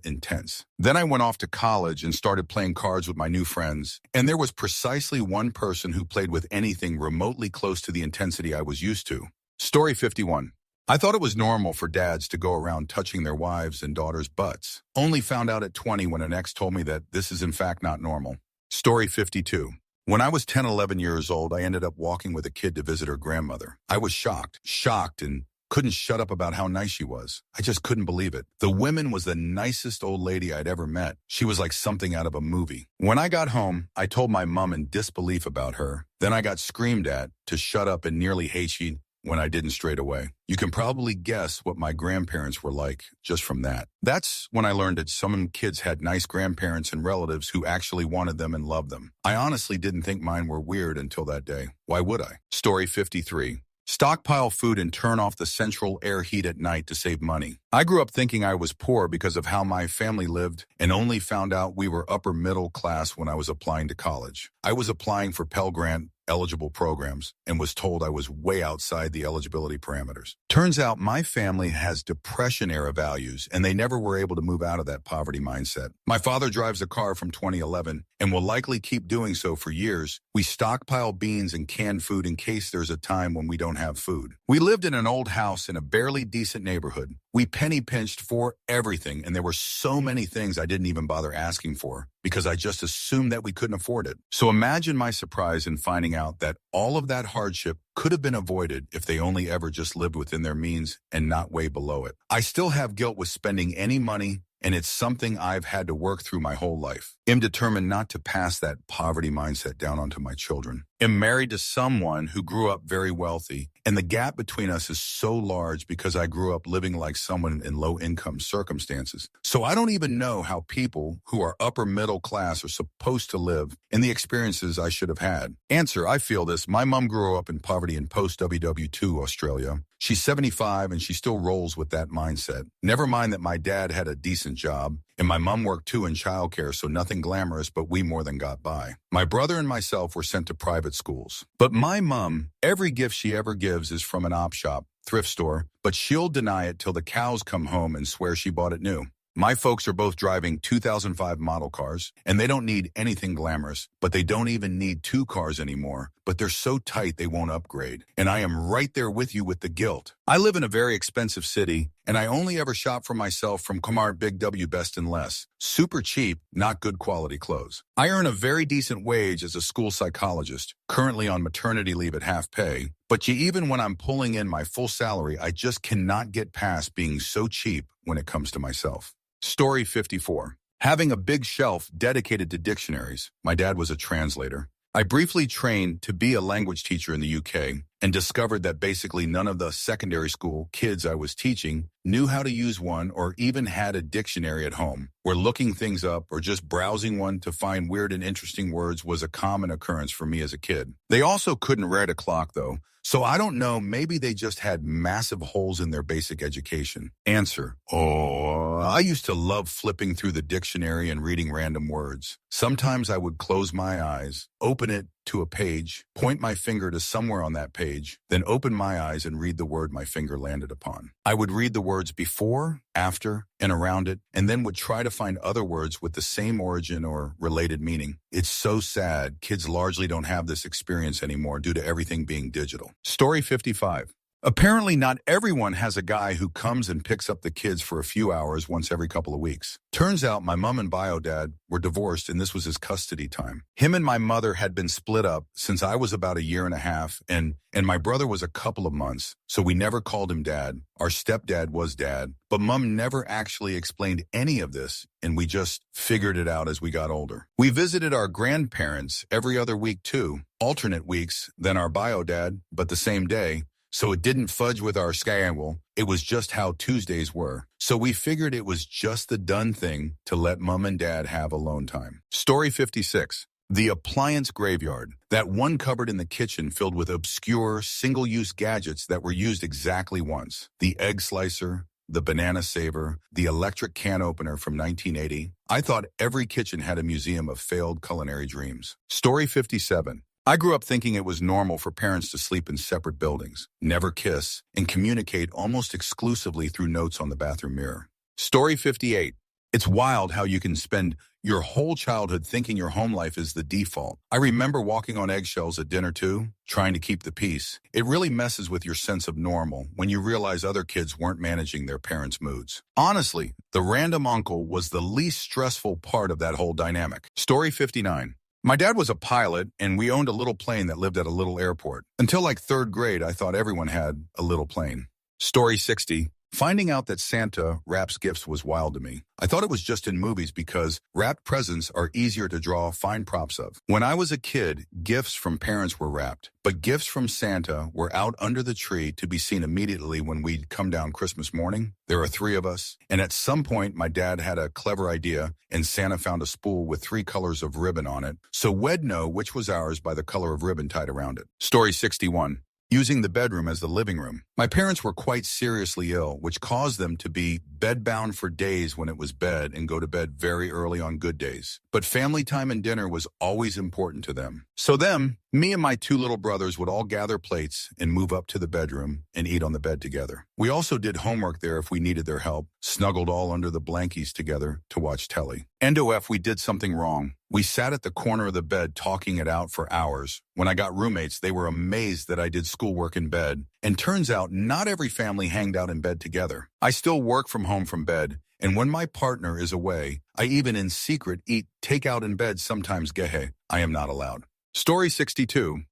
intense. Then I went off to college and started playing cards with my new friends, and there was precisely one person who played with anything remotely close to the intensity I was used to. Story 51. I thought it was normal for dads to go around touching their wives' and daughters' butts. Only found out at 20 when an ex told me that this is in fact not normal. Story 52. When I was 10, 11 years old, I ended up walking with a kid to visit her grandmother. I was shocked and couldn't shut up about how nice she was. I just couldn't believe it. The woman was the nicest old lady I'd ever met. She was like something out of a movie. When I got home, I told my mom in disbelief about her. Then I got screamed at to shut up and nearly hate she when I didn't straight away. You can probably guess what my grandparents were like just from that. That's when I learned that some kids had nice grandparents and relatives who actually wanted them and loved them. I honestly didn't think mine were weird until that day. Why would I? Story 53. Stockpile food and turn off the central air heat at night to save money. I grew up thinking I was poor because of how my family lived and only found out we were upper middle class when I was applying to college. I was applying for Pell Grant eligible programs and was told I was way outside the eligibility parameters. Turns out my family has Depression-era values, and they never were able to move out of that poverty mindset. My father drives a car from 2011 and will likely keep doing so for years. We stockpile beans and canned food in case there's a time when we don't have food. We lived in an old house in a barely decent neighborhood. We penny pinched for everything, and there were so many things I didn't even bother asking for because I just assumed that we couldn't afford it. So imagine my surprise in finding out that all of that hardship could have been avoided if they only ever just lived within their means and not way below it. I still have guilt with spending any money, and it's something I've had to work through my whole life. I'm determined not to pass that poverty mindset down onto my children. I'm married to someone who grew up very wealthy, and the gap between us is so large because I grew up living like someone in low-income circumstances. So I don't even know how people who are upper middle class are supposed to live and the experiences I should have had. Answer, I feel this. My mom grew up in poverty in post-WW2 Australia. She's 75 and she still rolls with that mindset. Never mind that my dad had a decent job, and my mom worked too in childcare, so nothing glamorous, but we more than got by. My brother and myself were sent to private schools. But my mom, every gift she ever gives is from an op shop, thrift store, but she'll deny it till the cows come home and swear she bought it new. My folks are both driving 2005 model cars, and they don't need anything glamorous, but they don't even need 2 cars anymore, but they're so tight they won't upgrade. And I am right there with you with the guilt. I live in a very expensive city, and I only ever shop for myself from Kmart Big W Best and Less. Super cheap, not good quality clothes. I earn a very decent wage as a school psychologist, currently on maternity leave at half pay, but even when I'm pulling in my full salary, I just cannot get past being so cheap when it comes to myself. Story 54. Having a big shelf dedicated to dictionaries. My dad was a translator. I briefly trained to be a language teacher in the UK and discovered that basically none of the secondary school kids I was teaching knew how to use one or even had a dictionary at home, where looking things up or just browsing one to find weird and interesting words was a common occurrence for me as a kid. They also couldn't read a clock, though, so I don't know, maybe they just had massive holes in their basic education. Answer, I used to love flipping through the dictionary and reading random words. Sometimes I would close my eyes, open it to a page, point my finger to somewhere on that page, then open my eyes and read the word my finger landed upon. I would read the word words before, after, and around it, and then would try to find other words with the same origin or related meaning. It's so sad kids largely don't have this experience anymore due to everything being digital. Story 55. Apparently not everyone has a guy who comes and picks up the kids for a few hours once every couple of weeks. Turns out my mom and bio dad were divorced and this was his custody time. Him and my mother had been split up since I was about 1.5 years and my brother was a couple of months, so we never called him dad. Our stepdad was dad, but mom never actually explained any of this and we just figured it out as we got older. We visited our grandparents every other week too, alternate weeks than our bio dad, but the same day. So it didn't fudge with our schedule. It was just how Tuesdays were. So we figured it was just the done thing to let mom and dad have alone time. Story 56. The appliance graveyard. That one cupboard in the kitchen filled with obscure, single-use gadgets that were used exactly once. The egg slicer, the banana saver, the electric can opener from 1980. I thought every kitchen had a museum of failed culinary dreams. Story 57. I grew up thinking it was normal for parents to sleep in separate buildings, never kiss, and communicate almost exclusively through notes on the bathroom mirror. Story 58. It's wild how you can spend your whole childhood thinking your home life is the default. I remember walking on eggshells at dinner too, trying to keep the peace. It really messes with your sense of normal when you realize other kids weren't managing their parents' moods. Honestly, the random uncle was the least stressful part of that whole dynamic. Story 59. My dad was a pilot, and we owned a little plane that lived at a little airport. Until like 3rd grade, I thought everyone had a little plane. Story 60. Finding out that Santa wraps gifts was wild to me. I thought it was just in movies because wrapped presents are easier to draw fine props of. When I was a kid, gifts from parents were wrapped, but gifts from Santa were out under the tree to be seen immediately when we'd come down Christmas morning. There are 3 of us, and at some point my dad had a clever idea, and Santa found a spool with 3 colors of ribbon on it, so we'd know which was ours by the color of ribbon tied around it. Story 61. Using the bedroom as the living room. My parents were quite seriously ill, which caused them to be bedbound for days when it was bed and go to bed very early on good days. But family time and dinner was always important to them. So me and my 2 little brothers would all gather plates and move up to the bedroom and eat on the bed together. We also did homework there if we needed their help, snuggled all under the blankies together to watch telly. And if we did something wrong, we sat at the corner of the bed talking it out for hours. When I got roommates, they were amazed that I did schoolwork in bed. And turns out not every family hanged out in bed together. I still work from home from bed, and when my partner is away, I even in secret eat takeout in bed, sometimes gehe. I am not allowed. Story 62.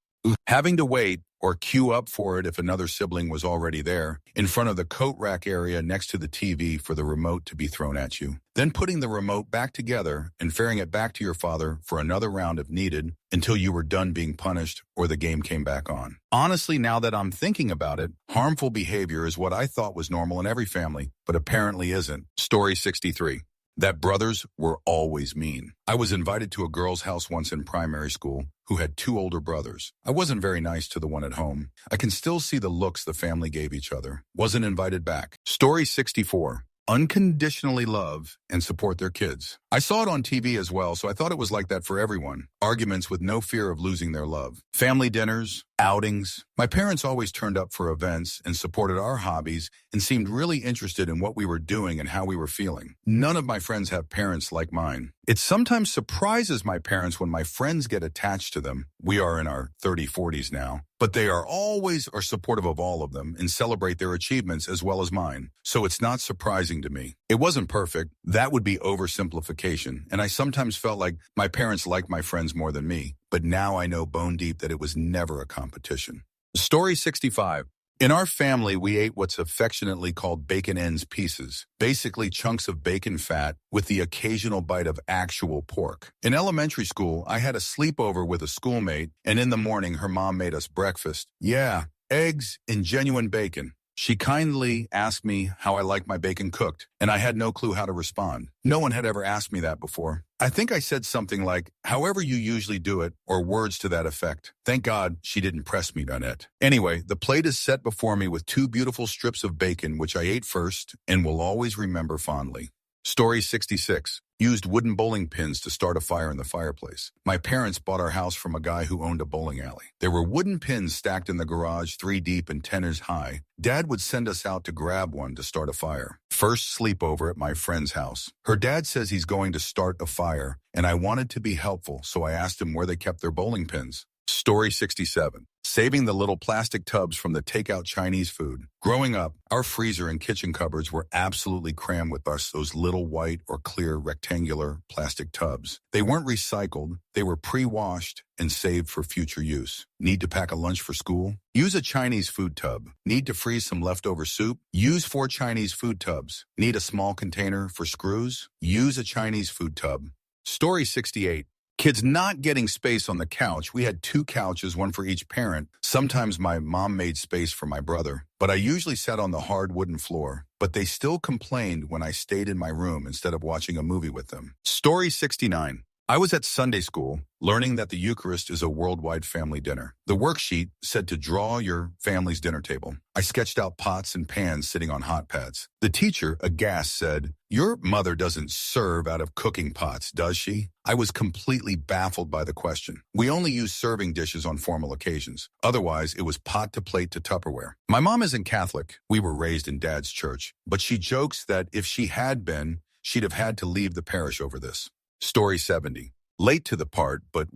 Having to wait or queue up for it if another sibling was already there, in front of the coat rack area next to the TV for the remote to be thrown at you. Then putting the remote back together and ferrying it back to your father for another round if needed until you were done being punished or the game came back on. Honestly, now that I'm thinking about it, harmful behavior is what I thought was normal in every family, but apparently isn't. Story 63. That brothers were always mean. I was invited to a girl's house once in primary school who had 2 older brothers. I wasn't very nice to the one at home. I can still see the looks the family gave each other. Wasn't invited back. Story 64. Unconditionally love and support their kids. I saw it on TV as well, so I thought it was like that for everyone. Arguments with no fear of losing their love. Family dinners, outings. My parents always turned up for events and supported our hobbies and seemed really interested in what we were doing and how we were feeling. None of my friends have parents like mine. It sometimes surprises my parents when my friends get attached to them. We are in our 40s now. But they are always supportive of all of them and celebrate their achievements as well as mine. So it's not surprising to me. It wasn't perfect. That would be oversimplification. And I sometimes felt like my parents liked my friends more than me. But now I know bone deep that it was never a competition. Story 65. In our family, we ate what's affectionately called bacon ends pieces, basically chunks of bacon fat with the occasional bite of actual pork. In elementary school, I had a sleepover with a schoolmate, and in the morning, her mom made us breakfast. Yeah, eggs and genuine bacon. She kindly asked me how I like my bacon cooked, and I had no clue how to respond. No one had ever asked me that before. I think I said something like, however you usually do it, or words to that effect. Thank God she didn't press me on it. Anyway, the plate is set before me with 2 beautiful strips of bacon, which I ate first and will always remember fondly. Story 66. Used wooden bowling pins to start a fire in the fireplace. My parents bought our house from a guy who owned a bowling alley. There were wooden pins stacked in the garage, 3 deep and 10 inches high. Dad would send us out to grab one to start a fire. First sleepover at my friend's house. Her dad says he's going to start a fire, and I wanted to be helpful, so I asked him where they kept their bowling pins. Story 67. Saving the little plastic tubs from the takeout Chinese food. Growing up, our freezer and kitchen cupboards were absolutely crammed with those little white or clear rectangular plastic tubs. They weren't recycled, they were pre-washed and saved for future use. Need to pack a lunch for school? Use a Chinese food tub. Need to freeze some leftover soup? Use 4 Chinese food tubs. Need a small container for screws? Use a Chinese food tub. Story 68. Kids not getting space on the couch. We had 2 couches, one for each parent. Sometimes my mom made space for my brother, but I usually sat on the hard wooden floor. But they still complained when I stayed in my room instead of watching a movie with them. Story 69. I was at Sunday school, learning that the Eucharist is a worldwide family dinner. The worksheet said to draw your family's dinner table. I sketched out pots and pans sitting on hot pads. The teacher, aghast, said, "Your mother doesn't serve out of cooking pots, does she?" I was completely baffled by the question. We only use serving dishes on formal occasions. Otherwise, it was pot to plate to Tupperware. My mom isn't Catholic. We were raised in Dad's church. But she jokes that if she had been, she'd have had to leave the parish over this. Story 70. Late to the part, but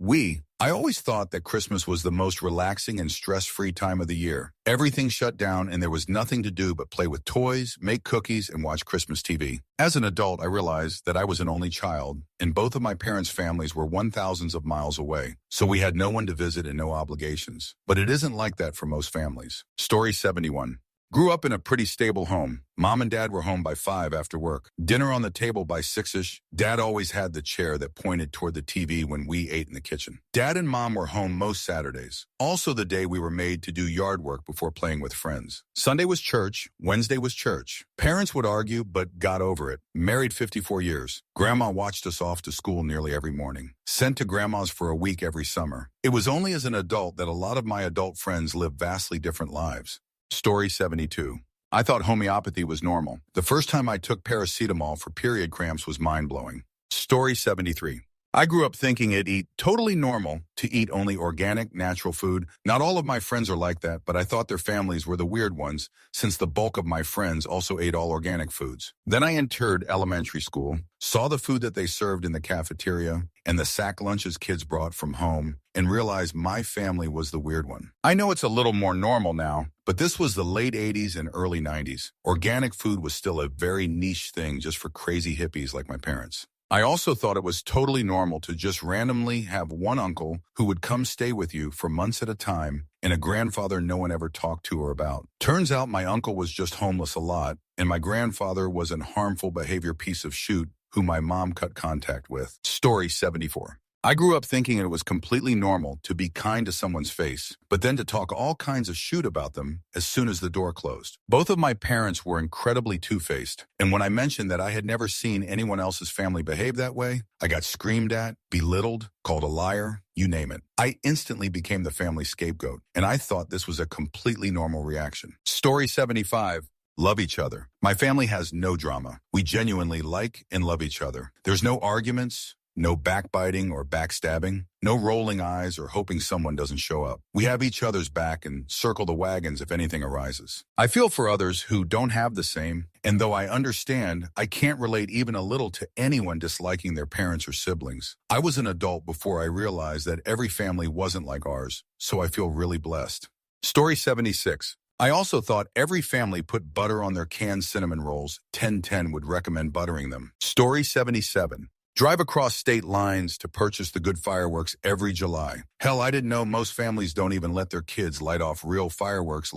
I always thought that Christmas was the most relaxing and stress-free time of the year. Everything shut down and there was nothing to do but play with toys, make cookies, and watch Christmas TV. As an adult, I realized that I was an only child, and both of my parents' families were 1,000s of miles away, so we had no one to visit and no obligations. But it isn't like that for most families. Story 71. Grew up in a pretty stable home. Mom and Dad were home by 5 after work. Dinner on the table by 6-ish. Dad always had the chair that pointed toward the TV when we ate in the kitchen. Dad and Mom were home most Saturdays. Also the day we were made to do yard work before playing with friends. Sunday was church. Wednesday was church. Parents would argue, but got over it. Married 54 years. Grandma watched us off to school nearly every morning. Sent to Grandma's for a week every summer. It was only as an adult that a lot of my adult friends lived vastly different lives. Story 72. I thought homeopathy was normal. The first time I took paracetamol for period cramps was mind-blowing. Story 73. I grew up thinking it'd totally normal to eat only organic, natural food. Not all of my friends are like that, but I thought their families were the weird ones, since the bulk of my friends also ate all organic foods. Then I entered elementary school, saw the food that they served in the cafeteria, and the sack lunches kids brought from home, and realized my family was the weird one. I know it's a little more normal now, but this was the late 80s and early 90s. Organic food was still a very niche thing just for crazy hippies like my parents. I also thought it was totally normal to just randomly have one uncle who would come stay with you for months at a time and a grandfather no one ever talked to or about. Turns out my uncle was just homeless a lot, and my grandfather was an harmful behavior piece of shoot who my mom cut contact with. Story 74. I grew up thinking it was completely normal to be kind to someone's face, but then to talk all kinds of shoot about them as soon as the door closed. Both of my parents were incredibly two-faced, and when I mentioned that I had never seen anyone else's family behave that way, I got screamed at, belittled, called a liar, you name it. I instantly became the family scapegoat, and I thought this was a completely normal reaction. Story 75. Love each other. My family has no drama. We genuinely like and love each other. There's no arguments, no backbiting or backstabbing, no rolling eyes or hoping someone doesn't show up. We have each other's back and circle the wagons if anything arises. I feel for others who don't have the same, and though I understand, I can't relate even a little to anyone disliking their parents or siblings. I was an adult before I realized that every family wasn't like ours, so I feel really blessed. Story 76. I also thought every family put butter on their canned cinnamon rolls. 1010 would recommend buttering them. Story 77. Drive across state lines to purchase the good fireworks every July. Hell, I didn't know most families don't even let their kids light off real fireworks.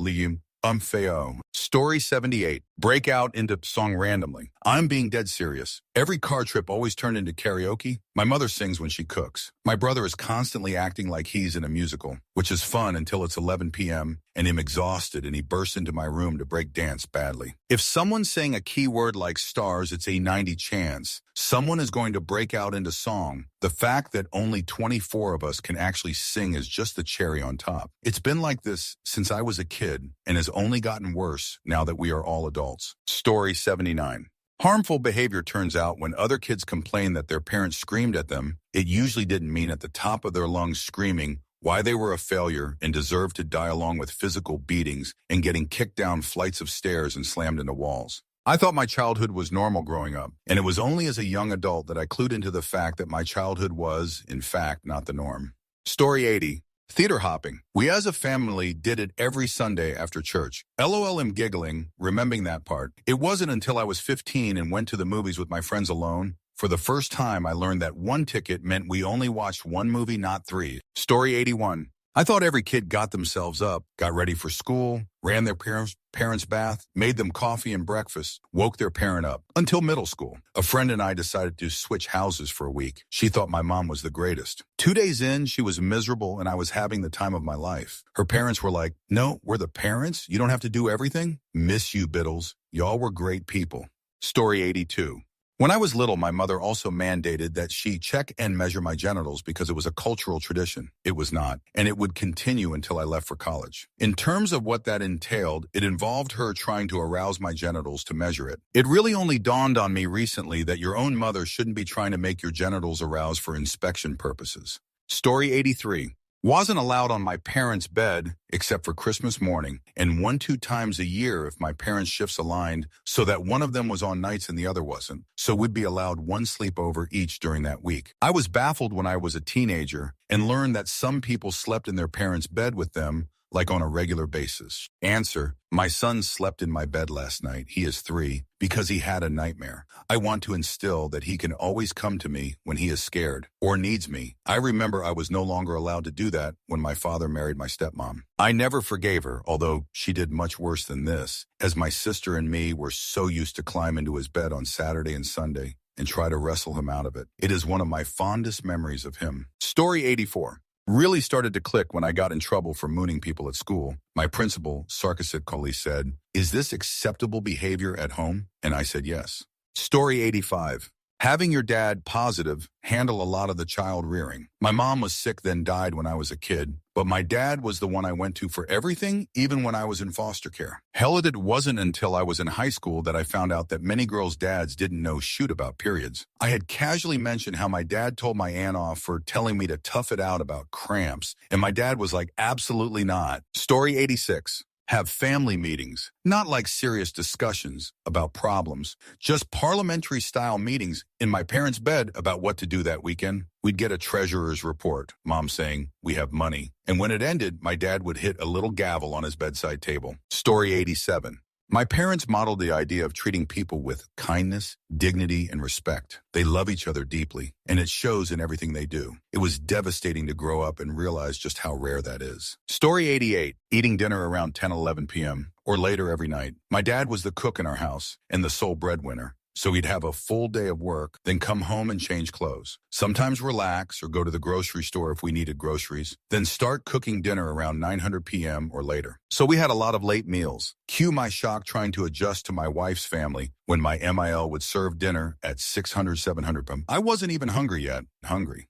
Feo. Story 78. Break out into song randomly. I'm being dead serious. Every car trip always turned into karaoke. My mother sings when she cooks. My brother is constantly acting like he's in a musical, which is fun until it's 11 p.m. and I'm exhausted and he bursts into my room to break dance badly. If someone's saying a keyword like stars, it's a 90 chance someone is going to break out into song. The fact that only 24 of us can actually sing is just the cherry on top. It's been like this since I was a kid and has only gotten worse now that we are all adults. Story 79. Harmful behavior turns out when other kids complain that their parents screamed at them, it usually didn't mean at the top of their lungs screaming why they were a failure and deserved to die along with physical beatings and getting kicked down flights of stairs and slammed into walls. I thought my childhood was normal growing up, and it was only as a young adult that I clued into the fact that my childhood was, in fact, not the norm. Story 80. Theater hopping. We as a family did it every Sunday after church. LOL, I'm giggling, remembering that part. It wasn't until I was 15 and went to the movies with my friends alone. For the first time, I learned that one ticket meant we only watched one movie, not three. Story 81. I thought every kid got themselves up, got ready for school, ran their parents' bath, made them coffee and breakfast, woke their parent up, until middle school. A friend and I decided to switch houses for a week. She thought my mom was the greatest. 2 days in, she was miserable and I was having the time of my life. Her parents were like, "No, we're the parents. You don't have to do everything." Miss you, Biddles. Y'all were great people. Story 82. When I was little, my mother also mandated that she check and measure my genitals because it was a cultural tradition. It was not, and it would continue until I left for college. In terms of what that entailed, it involved her trying to arouse my genitals to measure it. It really only dawned on me recently that your own mother shouldn't be trying to make your genitals arouse for inspection purposes. Story 83. Wasn't allowed on my parents' bed except for Christmas morning, and 1-2 times a year if my parents' shifts aligned so that one of them was on nights and the other wasn't. So we'd be allowed one sleepover each during that week. I was baffled when I was a teenager and learned that some people slept in their parents' bed with them, like on a regular basis. Answer: my son slept in my bed last night, he is 3, because he had a nightmare. I want to instill that he can always come to me when he is scared or needs me. I remember I was no longer allowed to do that when my father married my stepmom. I never forgave her, although she did much worse than this, as my sister and me were so used to climb into his bed on Saturday and Sunday and try to wrestle him out of it. It is one of my fondest memories of him. Story 84. Really started to click when I got in trouble for mooning people at school. My principal sarcastically said, "Is this acceptable behavior at home?" And I said yes. Story 85. Having your dad positive handle a lot of the child rearing. My mom was sick then died when I was a kid, but my dad was the one I went to for everything, even when I was in foster care. Hell, it wasn't until I was in high school that I found out that many girls' dads didn't know shoot about periods. I had casually mentioned how my dad told my aunt off for telling me to tough it out about cramps, and my dad was like, absolutely not. Story 86. Have family meetings, not like serious discussions about problems, just parliamentary-style meetings in my parents' bed about what to do that weekend. We'd get a treasurer's report, Mom saying, "We have money." And when it ended, my dad would hit a little gavel on his bedside table. Story 87. My parents modeled the idea of treating people with kindness, dignity, and respect. They love each other deeply, and it shows in everything they do. It was devastating to grow up and realize just how rare that is. Story 88. Eating dinner around 10-11 p.m. or later every night. My dad was the cook in our house and the sole breadwinner. So he'd have a full day of work, then come home and change clothes. Sometimes relax or go to the grocery store if we needed groceries, then start cooking dinner around 900 p.m. or later. So we had a lot of late meals. Cue my shock trying to adjust to my wife's family when my MIL would serve dinner at 600, 700 p.m. I wasn't even hungry yet.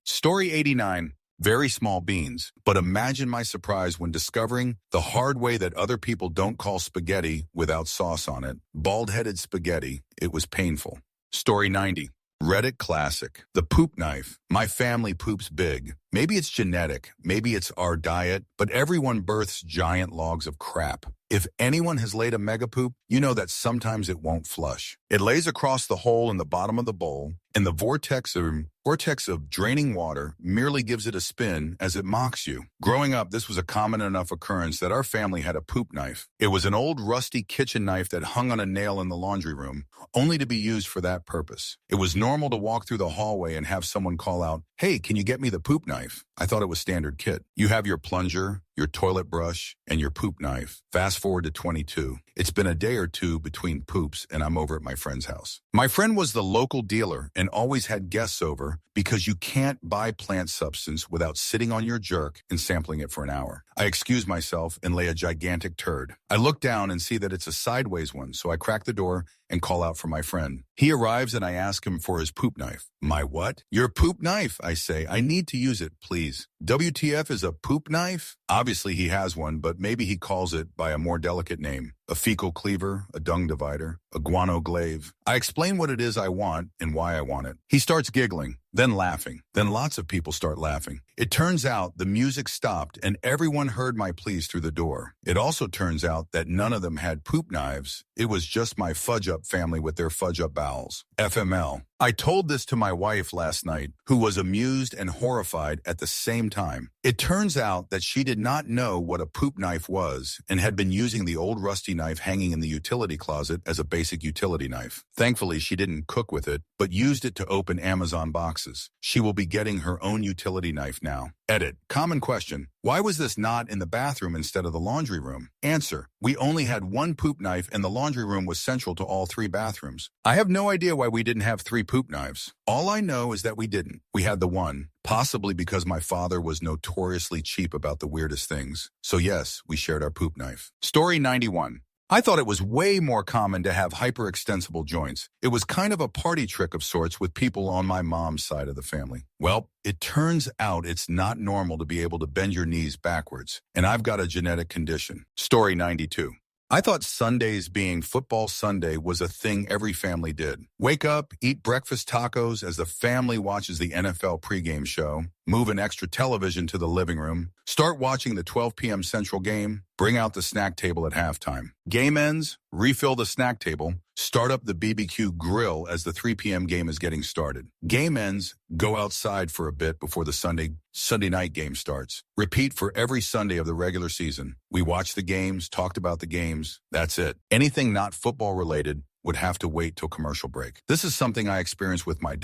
Story 89. Very small beans, but imagine my surprise when discovering the hard way that other people don't call spaghetti without sauce on it. Bald-headed spaghetti. It was painful. Story 90. Reddit classic. The poop knife. My family poops big. Maybe it's genetic, maybe it's our diet, but everyone births giant logs of crap. If anyone has laid a mega poop, you know that sometimes it won't flush. It lays across the hole in the bottom of the bowl, and the vortex of draining water merely gives it a spin as it mocks you. Growing up, this was a common enough occurrence that our family had a poop knife. It was an old rusty kitchen knife that hung on a nail in the laundry room, only to be used for that purpose. It was normal to walk through the hallway and have someone call out, "Hey, can you get me the poop knife?" I thought it was standard kit. You have your plunger, your toilet brush, and your poop knife. Fast forward to 22. It's been a day or two between poops, and I'm over at my friend's house. My friend was the local dealer and always had guests over because you can't buy plant substance without sitting on your jerk and sampling it for an hour. I excuse myself and lay a gigantic turd. I look down and see that it's a sideways one, so I crack the door and call out for my friend. He arrives and I ask him for his poop knife. My what? Your poop knife, I say. I need to use it, please. WTF is a poop knife? Obviously, he has one, but maybe he calls it by a more delicate name. A fecal cleaver, a dung divider, a guano glaive. I explain what it is I want and why I want it. He starts giggling, then laughing. Then lots of people start laughing. It turns out the music stopped and everyone heard my pleas through the door. It also turns out that none of them had poop knives. It was just my fudge-up family with their fudge-up bowels. FML. I told this to my wife last night, who was amused and horrified at the same time. It turns out that she did not know what a poop knife was and had been using the old rusty knife hanging in the utility closet as a basic utility knife. Thankfully, she didn't cook with it, but used it to open Amazon boxes. She will be getting her own utility knife now. Edit. Common question. Why was this not in the bathroom instead of the laundry room? Answer. We only had one poop knife and the laundry room was central to all 3 bathrooms. I have no idea why we didn't have 3 poop knives. All I know is that we didn't. We had the one, possibly because my father was notoriously cheap about the weirdest things. So yes, we shared our poop knife. Story 91. I thought it was way more common to have hyperextensible joints. It was kind of a party trick of sorts with people on my mom's side of the family. Well, it turns out it's not normal to be able to bend your knees backwards, and I've got a genetic condition. Story 92. I thought Sundays being football Sunday was a thing every family did. Wake up, eat breakfast tacos as the family watches the NFL pregame show, move an extra television to the living room, start watching the 12 p.m. Central game, bring out the snack table at halftime. Game ends, refill the snack table, start up the BBQ grill as the 3 p.m. game is getting started. Game ends, go outside for a bit before the Sunday night game starts. Repeat for every Sunday of the regular season. We watched the games, talked about the games. That's it. Anything not football related would have to wait till commercial break. This is something I experienced with my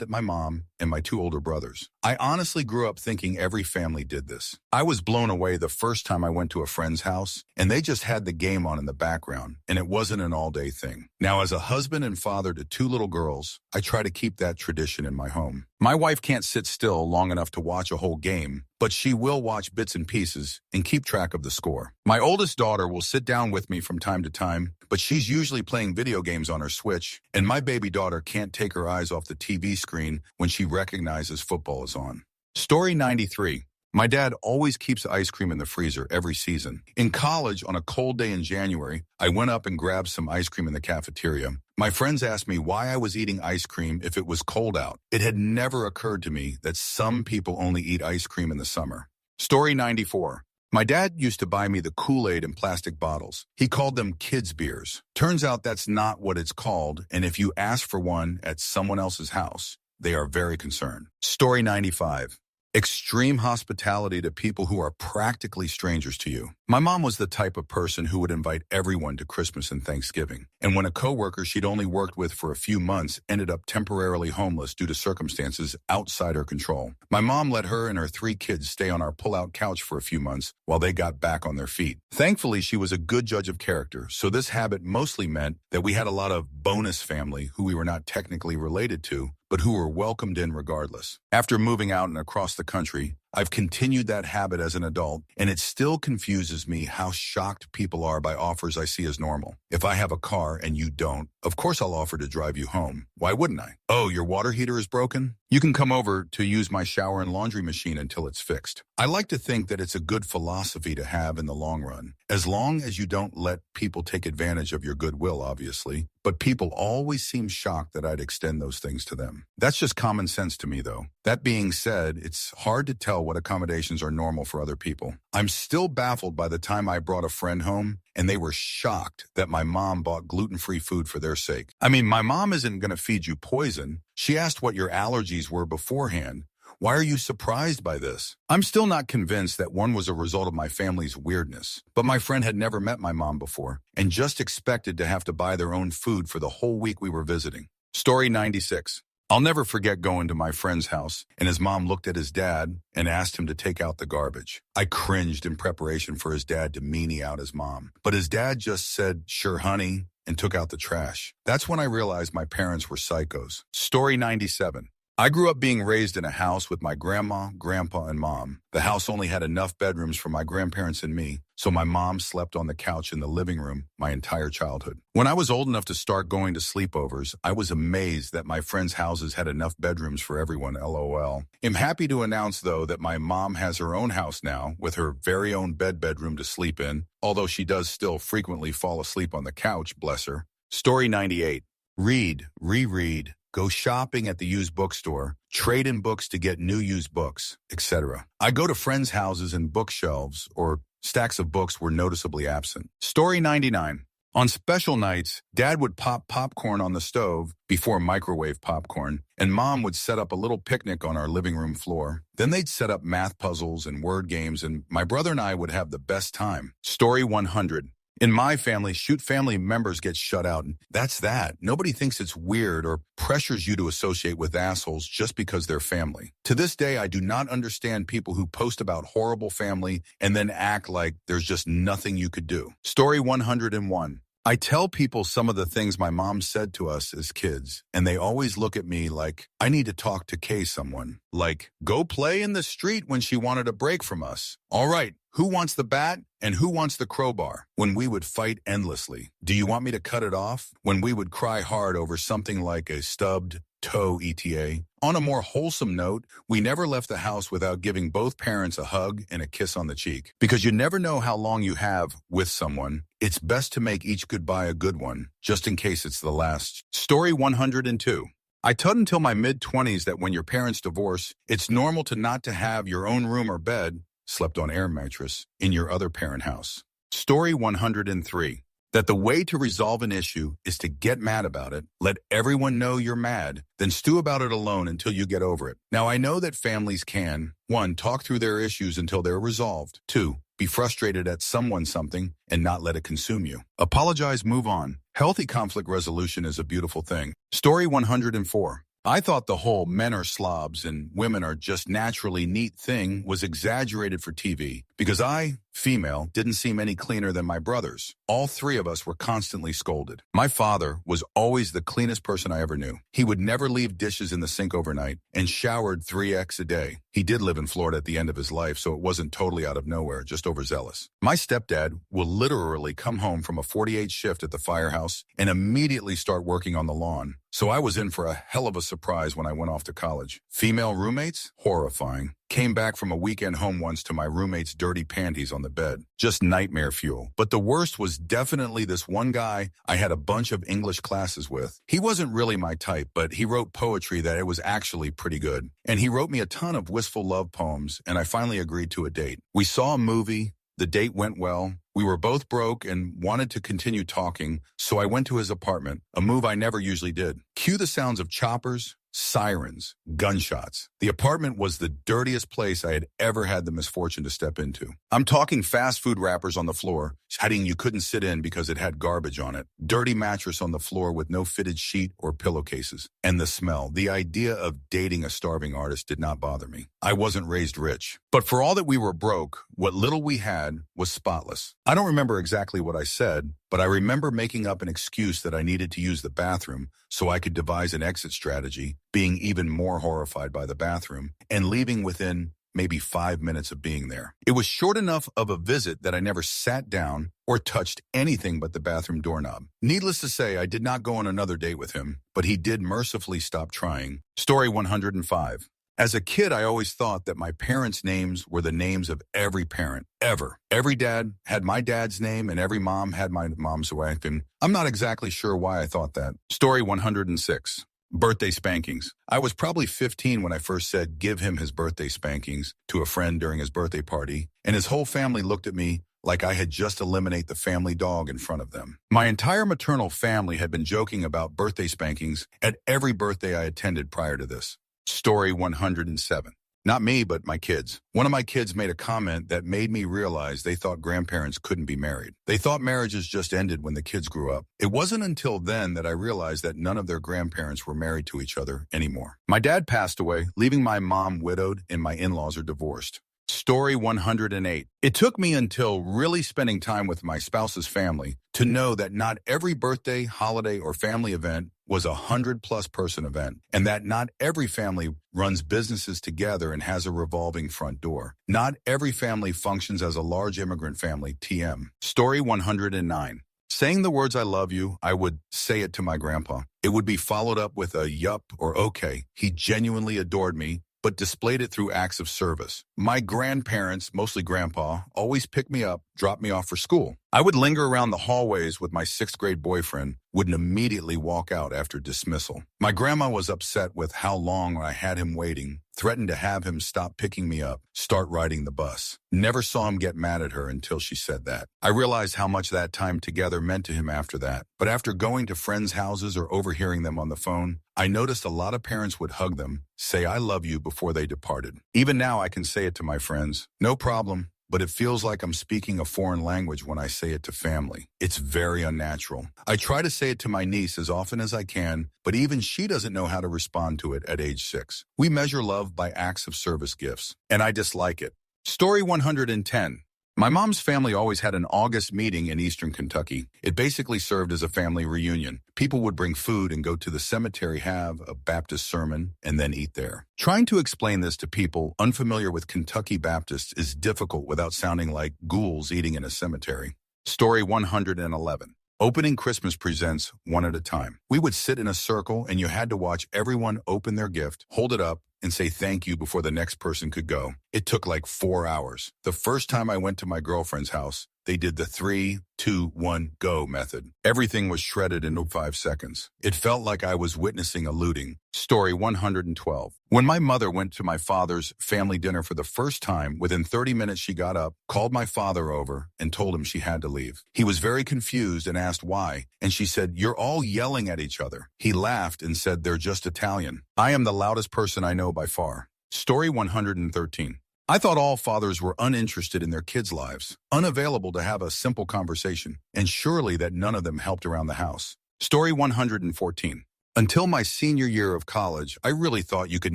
my mom, and my 2 older brothers. I honestly grew up thinking every family did this. I was blown away the first time I went to a friend's house, and they just had the game on in the background, and it wasn't an all-day thing. Now, as a husband and father to 2 little girls, I try to keep that tradition in my home. My wife can't sit still long enough to watch a whole game, but she will watch bits and pieces and keep track of the score. My oldest daughter will sit down with me from time to time, but she's usually playing video games on her Switch, and my baby daughter can't take her eyes off the TV screen when she recognizes football is on. Story 93. My dad always keeps ice cream in the freezer every season. In college, on a cold day in January, I went up and grabbed some ice cream in the cafeteria. My friends asked me why I was eating ice cream if it was cold out. It had never occurred to me that some people only eat ice cream in the summer. Story 94. My dad used to buy me the Kool-Aid in plastic bottles. He called them kids' beers. Turns out that's not what it's called, and if you ask for one at someone else's house, they are very concerned. Story 95. Extreme hospitality to people who are practically strangers to you. My mom was the type of person who would invite everyone to Christmas and Thanksgiving. And when a coworker she'd only worked with for a few months ended up temporarily homeless due to circumstances outside her control, my mom let her and her 3 kids stay on our pull-out couch for a few months while they got back on their feet. Thankfully, she was a good judge of character, so this habit mostly meant that we had a lot of bonus family who we were not technically related to, but who were welcomed in regardless. After moving out and across the country, I've continued that habit as an adult, and it still confuses me how shocked people are by offers I see as normal. If I have a car and you don't, of course I'll offer to drive you home. Why wouldn't I? Oh, your water heater is broken? You can come over to use my shower and laundry machine until it's fixed. I like to think that it's a good philosophy to have in the long run, as long as you don't let people take advantage of your goodwill, obviously, but people always seem shocked that I'd extend those things to them. That's just common sense to me, though. That being said, it's hard to tell what accommodations are normal for other people. I'm still baffled by the time I brought a friend home and they were shocked that my mom bought gluten-free food for their sake. I mean, my mom isn't going to feed you poison. She asked what your allergies were beforehand. Why are you surprised by this? I'm still not convinced that one was a result of my family's weirdness, but my friend had never met my mom before and just expected to have to buy their own food for the whole week we were visiting. Story 96. I'll never forget going to my friend's house, and his mom looked at his dad and asked him to take out the garbage. I cringed in preparation for his dad to meanie out his mom, but his dad just said, "Sure, honey," and took out the trash. That's when I realized my parents were psychos. Story 97. I grew up being raised in a house with my grandma, grandpa, and mom. The house only had enough bedrooms for my grandparents and me, so my mom slept on the couch in the living room my entire childhood. When I was old enough to start going to sleepovers, I was amazed that my friends' houses had enough bedrooms for everyone, LOL. I'm happy to announce, though, that my mom has her own house now with her very own bedroom to sleep in, although she does still frequently fall asleep on the couch, bless her. Story 98. Read, reread, go shopping at the used bookstore, trade in books to get new used books, etc. I go to friends' houses and bookshelves or stacks of books were noticeably absent. Story 99. On special nights, Dad would pop popcorn on the stove before microwave popcorn, and Mom would set up a little picnic on our living room floor. Then they'd set up math puzzles and word games, and my brother and I would have the best time. Story 100. In my family, family members get shut out, and that's that. Nobody thinks it's weird or pressures you to associate with assholes just because they're family. To this day, I do not understand people who post about horrible family and then act like there's just nothing you could do. Story 101. I tell people some of the things my mom said to us as kids, and they always look at me like I need to talk to someone. Like, go play in the street when she wanted a break from us. All right, who wants the bat and who wants the crowbar? When we would fight endlessly. Do you want me to cut it off? When we would cry hard over something like a stubbed toe ETA. On a more wholesome note, we never left the house without giving both parents a hug and a kiss on the cheek. Because you never know how long you have with someone, it's best to make each goodbye a good one, just in case it's the last. Story 102. I taught until my mid-20s that when your parents divorce, it's normal not to have your own room or bed, slept on air mattress, in your other parent house. Story 103. That the way to resolve an issue is to get mad about it, let everyone know you're mad, then stew about it alone until you get over it. Now, I know that families can, 1, talk through their issues until they're resolved. 2, be frustrated at something and not let it consume you. Apologize, move on. Healthy conflict resolution is a beautiful thing. Story 104. I thought the whole men are slobs and women are just naturally neat thing was exaggerated for TV because I, female, didn't seem any cleaner than my brothers. All 3 of us were constantly scolded. My father was always the cleanest person I ever knew. He would never leave dishes in the sink overnight and showered 3x a day. He did live in Florida at the end of his life, so it wasn't totally out of nowhere, just overzealous. My stepdad will literally come home from a 48 shift at the firehouse and immediately start working on the lawn. So I was in for a hell of a surprise when I went off to college. Female roommates? Horrifying. Came back from a weekend home once to my roommate's dirty panties on the bed. Just nightmare fuel. But the worst was definitely this one guy I had a bunch of English classes with. He wasn't really my type, but he wrote poetry that it was actually pretty good. And he wrote me a ton of wistful love poems, and I finally agreed to a date. We saw a movie. The date went well. We were both broke and wanted to continue talking, so I went to his apartment, a move I never usually did. Cue the sounds of choppers, sirens, gunshots. The apartment was the dirtiest place I had ever had the misfortune to step into. I'm talking fast food wrappers on the floor, hiding you couldn't sit in because it had garbage on it. Dirty mattress on the floor with no fitted sheet or pillowcases. And the smell. The idea of dating a starving artist did not bother me. I wasn't raised rich. But for all that we were broke, what little we had was spotless. I don't remember exactly what I said, but I remember making up an excuse that I needed to use the bathroom so I could devise an exit strategy, being even more horrified by the bathroom, and leaving within maybe 5 minutes of being there. It was short enough of a visit that I never sat down or touched anything but the bathroom doorknob. Needless to say, I did not go on another date with him, but he did mercifully stop trying. Story 105. As a kid, I always thought that my parents' names were the names of every parent, ever. Every dad had my dad's name and every mom had my mom's wife, and I'm not exactly sure why I thought that. Story 106. Birthday spankings. I was probably 15 when I first said give him his birthday spankings to a friend during his birthday party, and his whole family looked at me like I had just eliminated the family dog in front of them. My entire maternal family had been joking about birthday spankings at every birthday I attended prior to this. Story 107. Not me, but my kids. One of my kids made a comment that made me realize they thought grandparents couldn't be married. They thought marriages just ended when the kids grew up. It wasn't until then that I realized that none of their grandparents were married to each other anymore. My dad passed away, leaving my mom widowed, and my in-laws are divorced. Story 108. It took me until really spending time with my spouse's family to know that not every birthday, holiday, or family event was a 100-plus person event, and that not every family runs businesses together and has a revolving front door. Not every family functions as a large immigrant family, TM. Story 109. Saying the words "I love you," I would say it to my grandpa. It would be followed up with a yup or okay. He genuinely adored me, but displayed it through acts of service. My grandparents, mostly grandpa, always picked me up, dropped me off for school. I would linger around the hallways with my sixth-grade boyfriend, wouldn't immediately walk out after dismissal. My grandma was upset with how long I had him waiting, threatened to have him stop picking me up, start riding the bus. Never saw him get mad at her until she said that. I realized how much that time together meant to him after that. But after going to friends' houses or overhearing them on the phone, I noticed a lot of parents would hug them, say "I love you" before they departed. Even now I can say it to my friends, no problem, but it feels like I'm speaking a foreign language when I say it to family. It's very unnatural. I try to say it to my niece as often as I can, but even she doesn't know how to respond to it at age 6. We measure love by acts of service gifts, and I dislike it. Story 110. My mom's family always had an August meeting in eastern Kentucky. It basically served as a family reunion. People would bring food and go to the cemetery, have a Baptist sermon, and then eat there. Trying to explain this to people unfamiliar with Kentucky Baptists is difficult without sounding like ghouls eating in a cemetery. Story 111. Opening Christmas presents one at a time. We would sit in a circle and you had to watch everyone open their gift, hold it up, and say thank you before the next person could go. It took like 4 hours. The first time I went to my girlfriend's house, they did the 3, 2, 1, go method. Everything was shredded in 5 seconds. It felt like I was witnessing a looting. Story 112. When my mother went to my father's family dinner for the first time, within 30 minutes she got up, called my father over, and told him she had to leave. He was very confused and asked why, and she said, "You're all yelling at each other." He laughed and said, "They're just Italian." I am the loudest person I know by far. Story 113. I thought all fathers were uninterested in their kids' lives, unavailable to have a simple conversation, and surely that none of them helped around the house. Story 114. Until my senior year of college, I really thought you could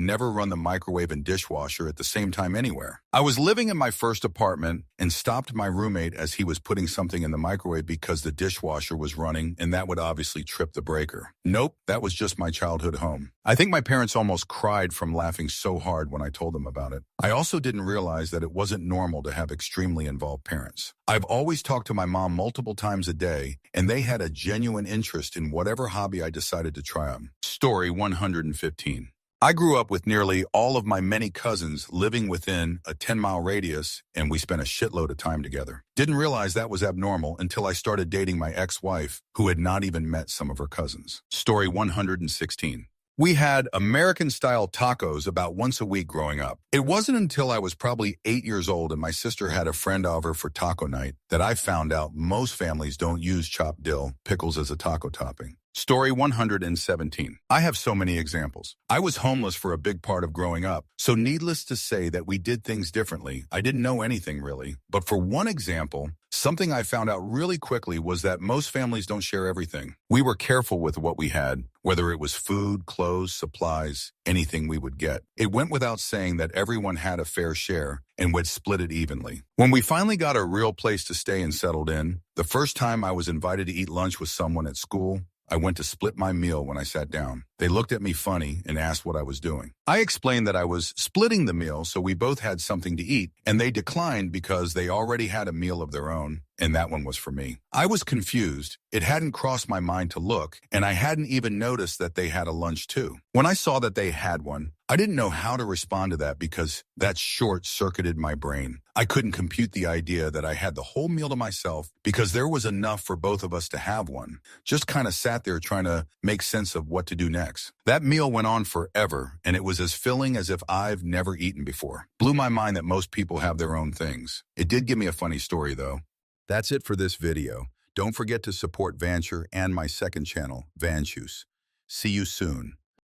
never run the microwave and dishwasher at the same time anywhere. I was living in my first apartment and stopped my roommate as he was putting something in the microwave because the dishwasher was running, and that would obviously trip the breaker. Nope, that was just my childhood home. I think my parents almost cried from laughing so hard when I told them about it. I also didn't realize that it wasn't normal to have extremely involved parents. I've always talked to my mom multiple times a day, and they had a genuine interest in whatever hobby I decided to try on. Story 115. I grew up with nearly all of my many cousins living within a 10-mile radius, and we spent a shitload of time together. Didn't realize that was abnormal until I started dating my ex-wife, who had not even met some of her cousins. Story 116. We had American-style tacos about once a week growing up. It wasn't until I was probably 8 years old and my sister had a friend over for taco night that I found out most families don't use chopped dill, pickles as a taco topping. Story 117. I have so many examples. I was homeless for a big part of growing up, so needless to say that we did things differently. I didn't know anything really. But for one example, something I found out really quickly was that most families don't share everything. We were careful with what we had, whether it was food, clothes, supplies, anything we would get. It went without saying that everyone had a fair share and would split it evenly. When we finally got a real place to stay and settled in, the first time I was invited to eat lunch with someone at school, I went to split my meal when I sat down. They looked at me funny and asked what I was doing. I explained that I was splitting the meal so we both had something to eat, and they declined because they already had a meal of their own, and that one was for me. I was confused. It hadn't crossed my mind to look, and I hadn't even noticed that they had a lunch too. When I saw that they had one, I didn't know how to respond to that because that short-circuited my brain. I couldn't compute the idea that I had the whole meal to myself because there was enough for both of us to have one. Just kind of sat there trying to make sense of what to do next. That meal went on forever, and it was as filling as if I've never eaten before. Blew my mind that most people have their own things. It did give me a funny story, though. That's it for this video. Don't forget to support Vancher and my second channel, Vancher. See you soon.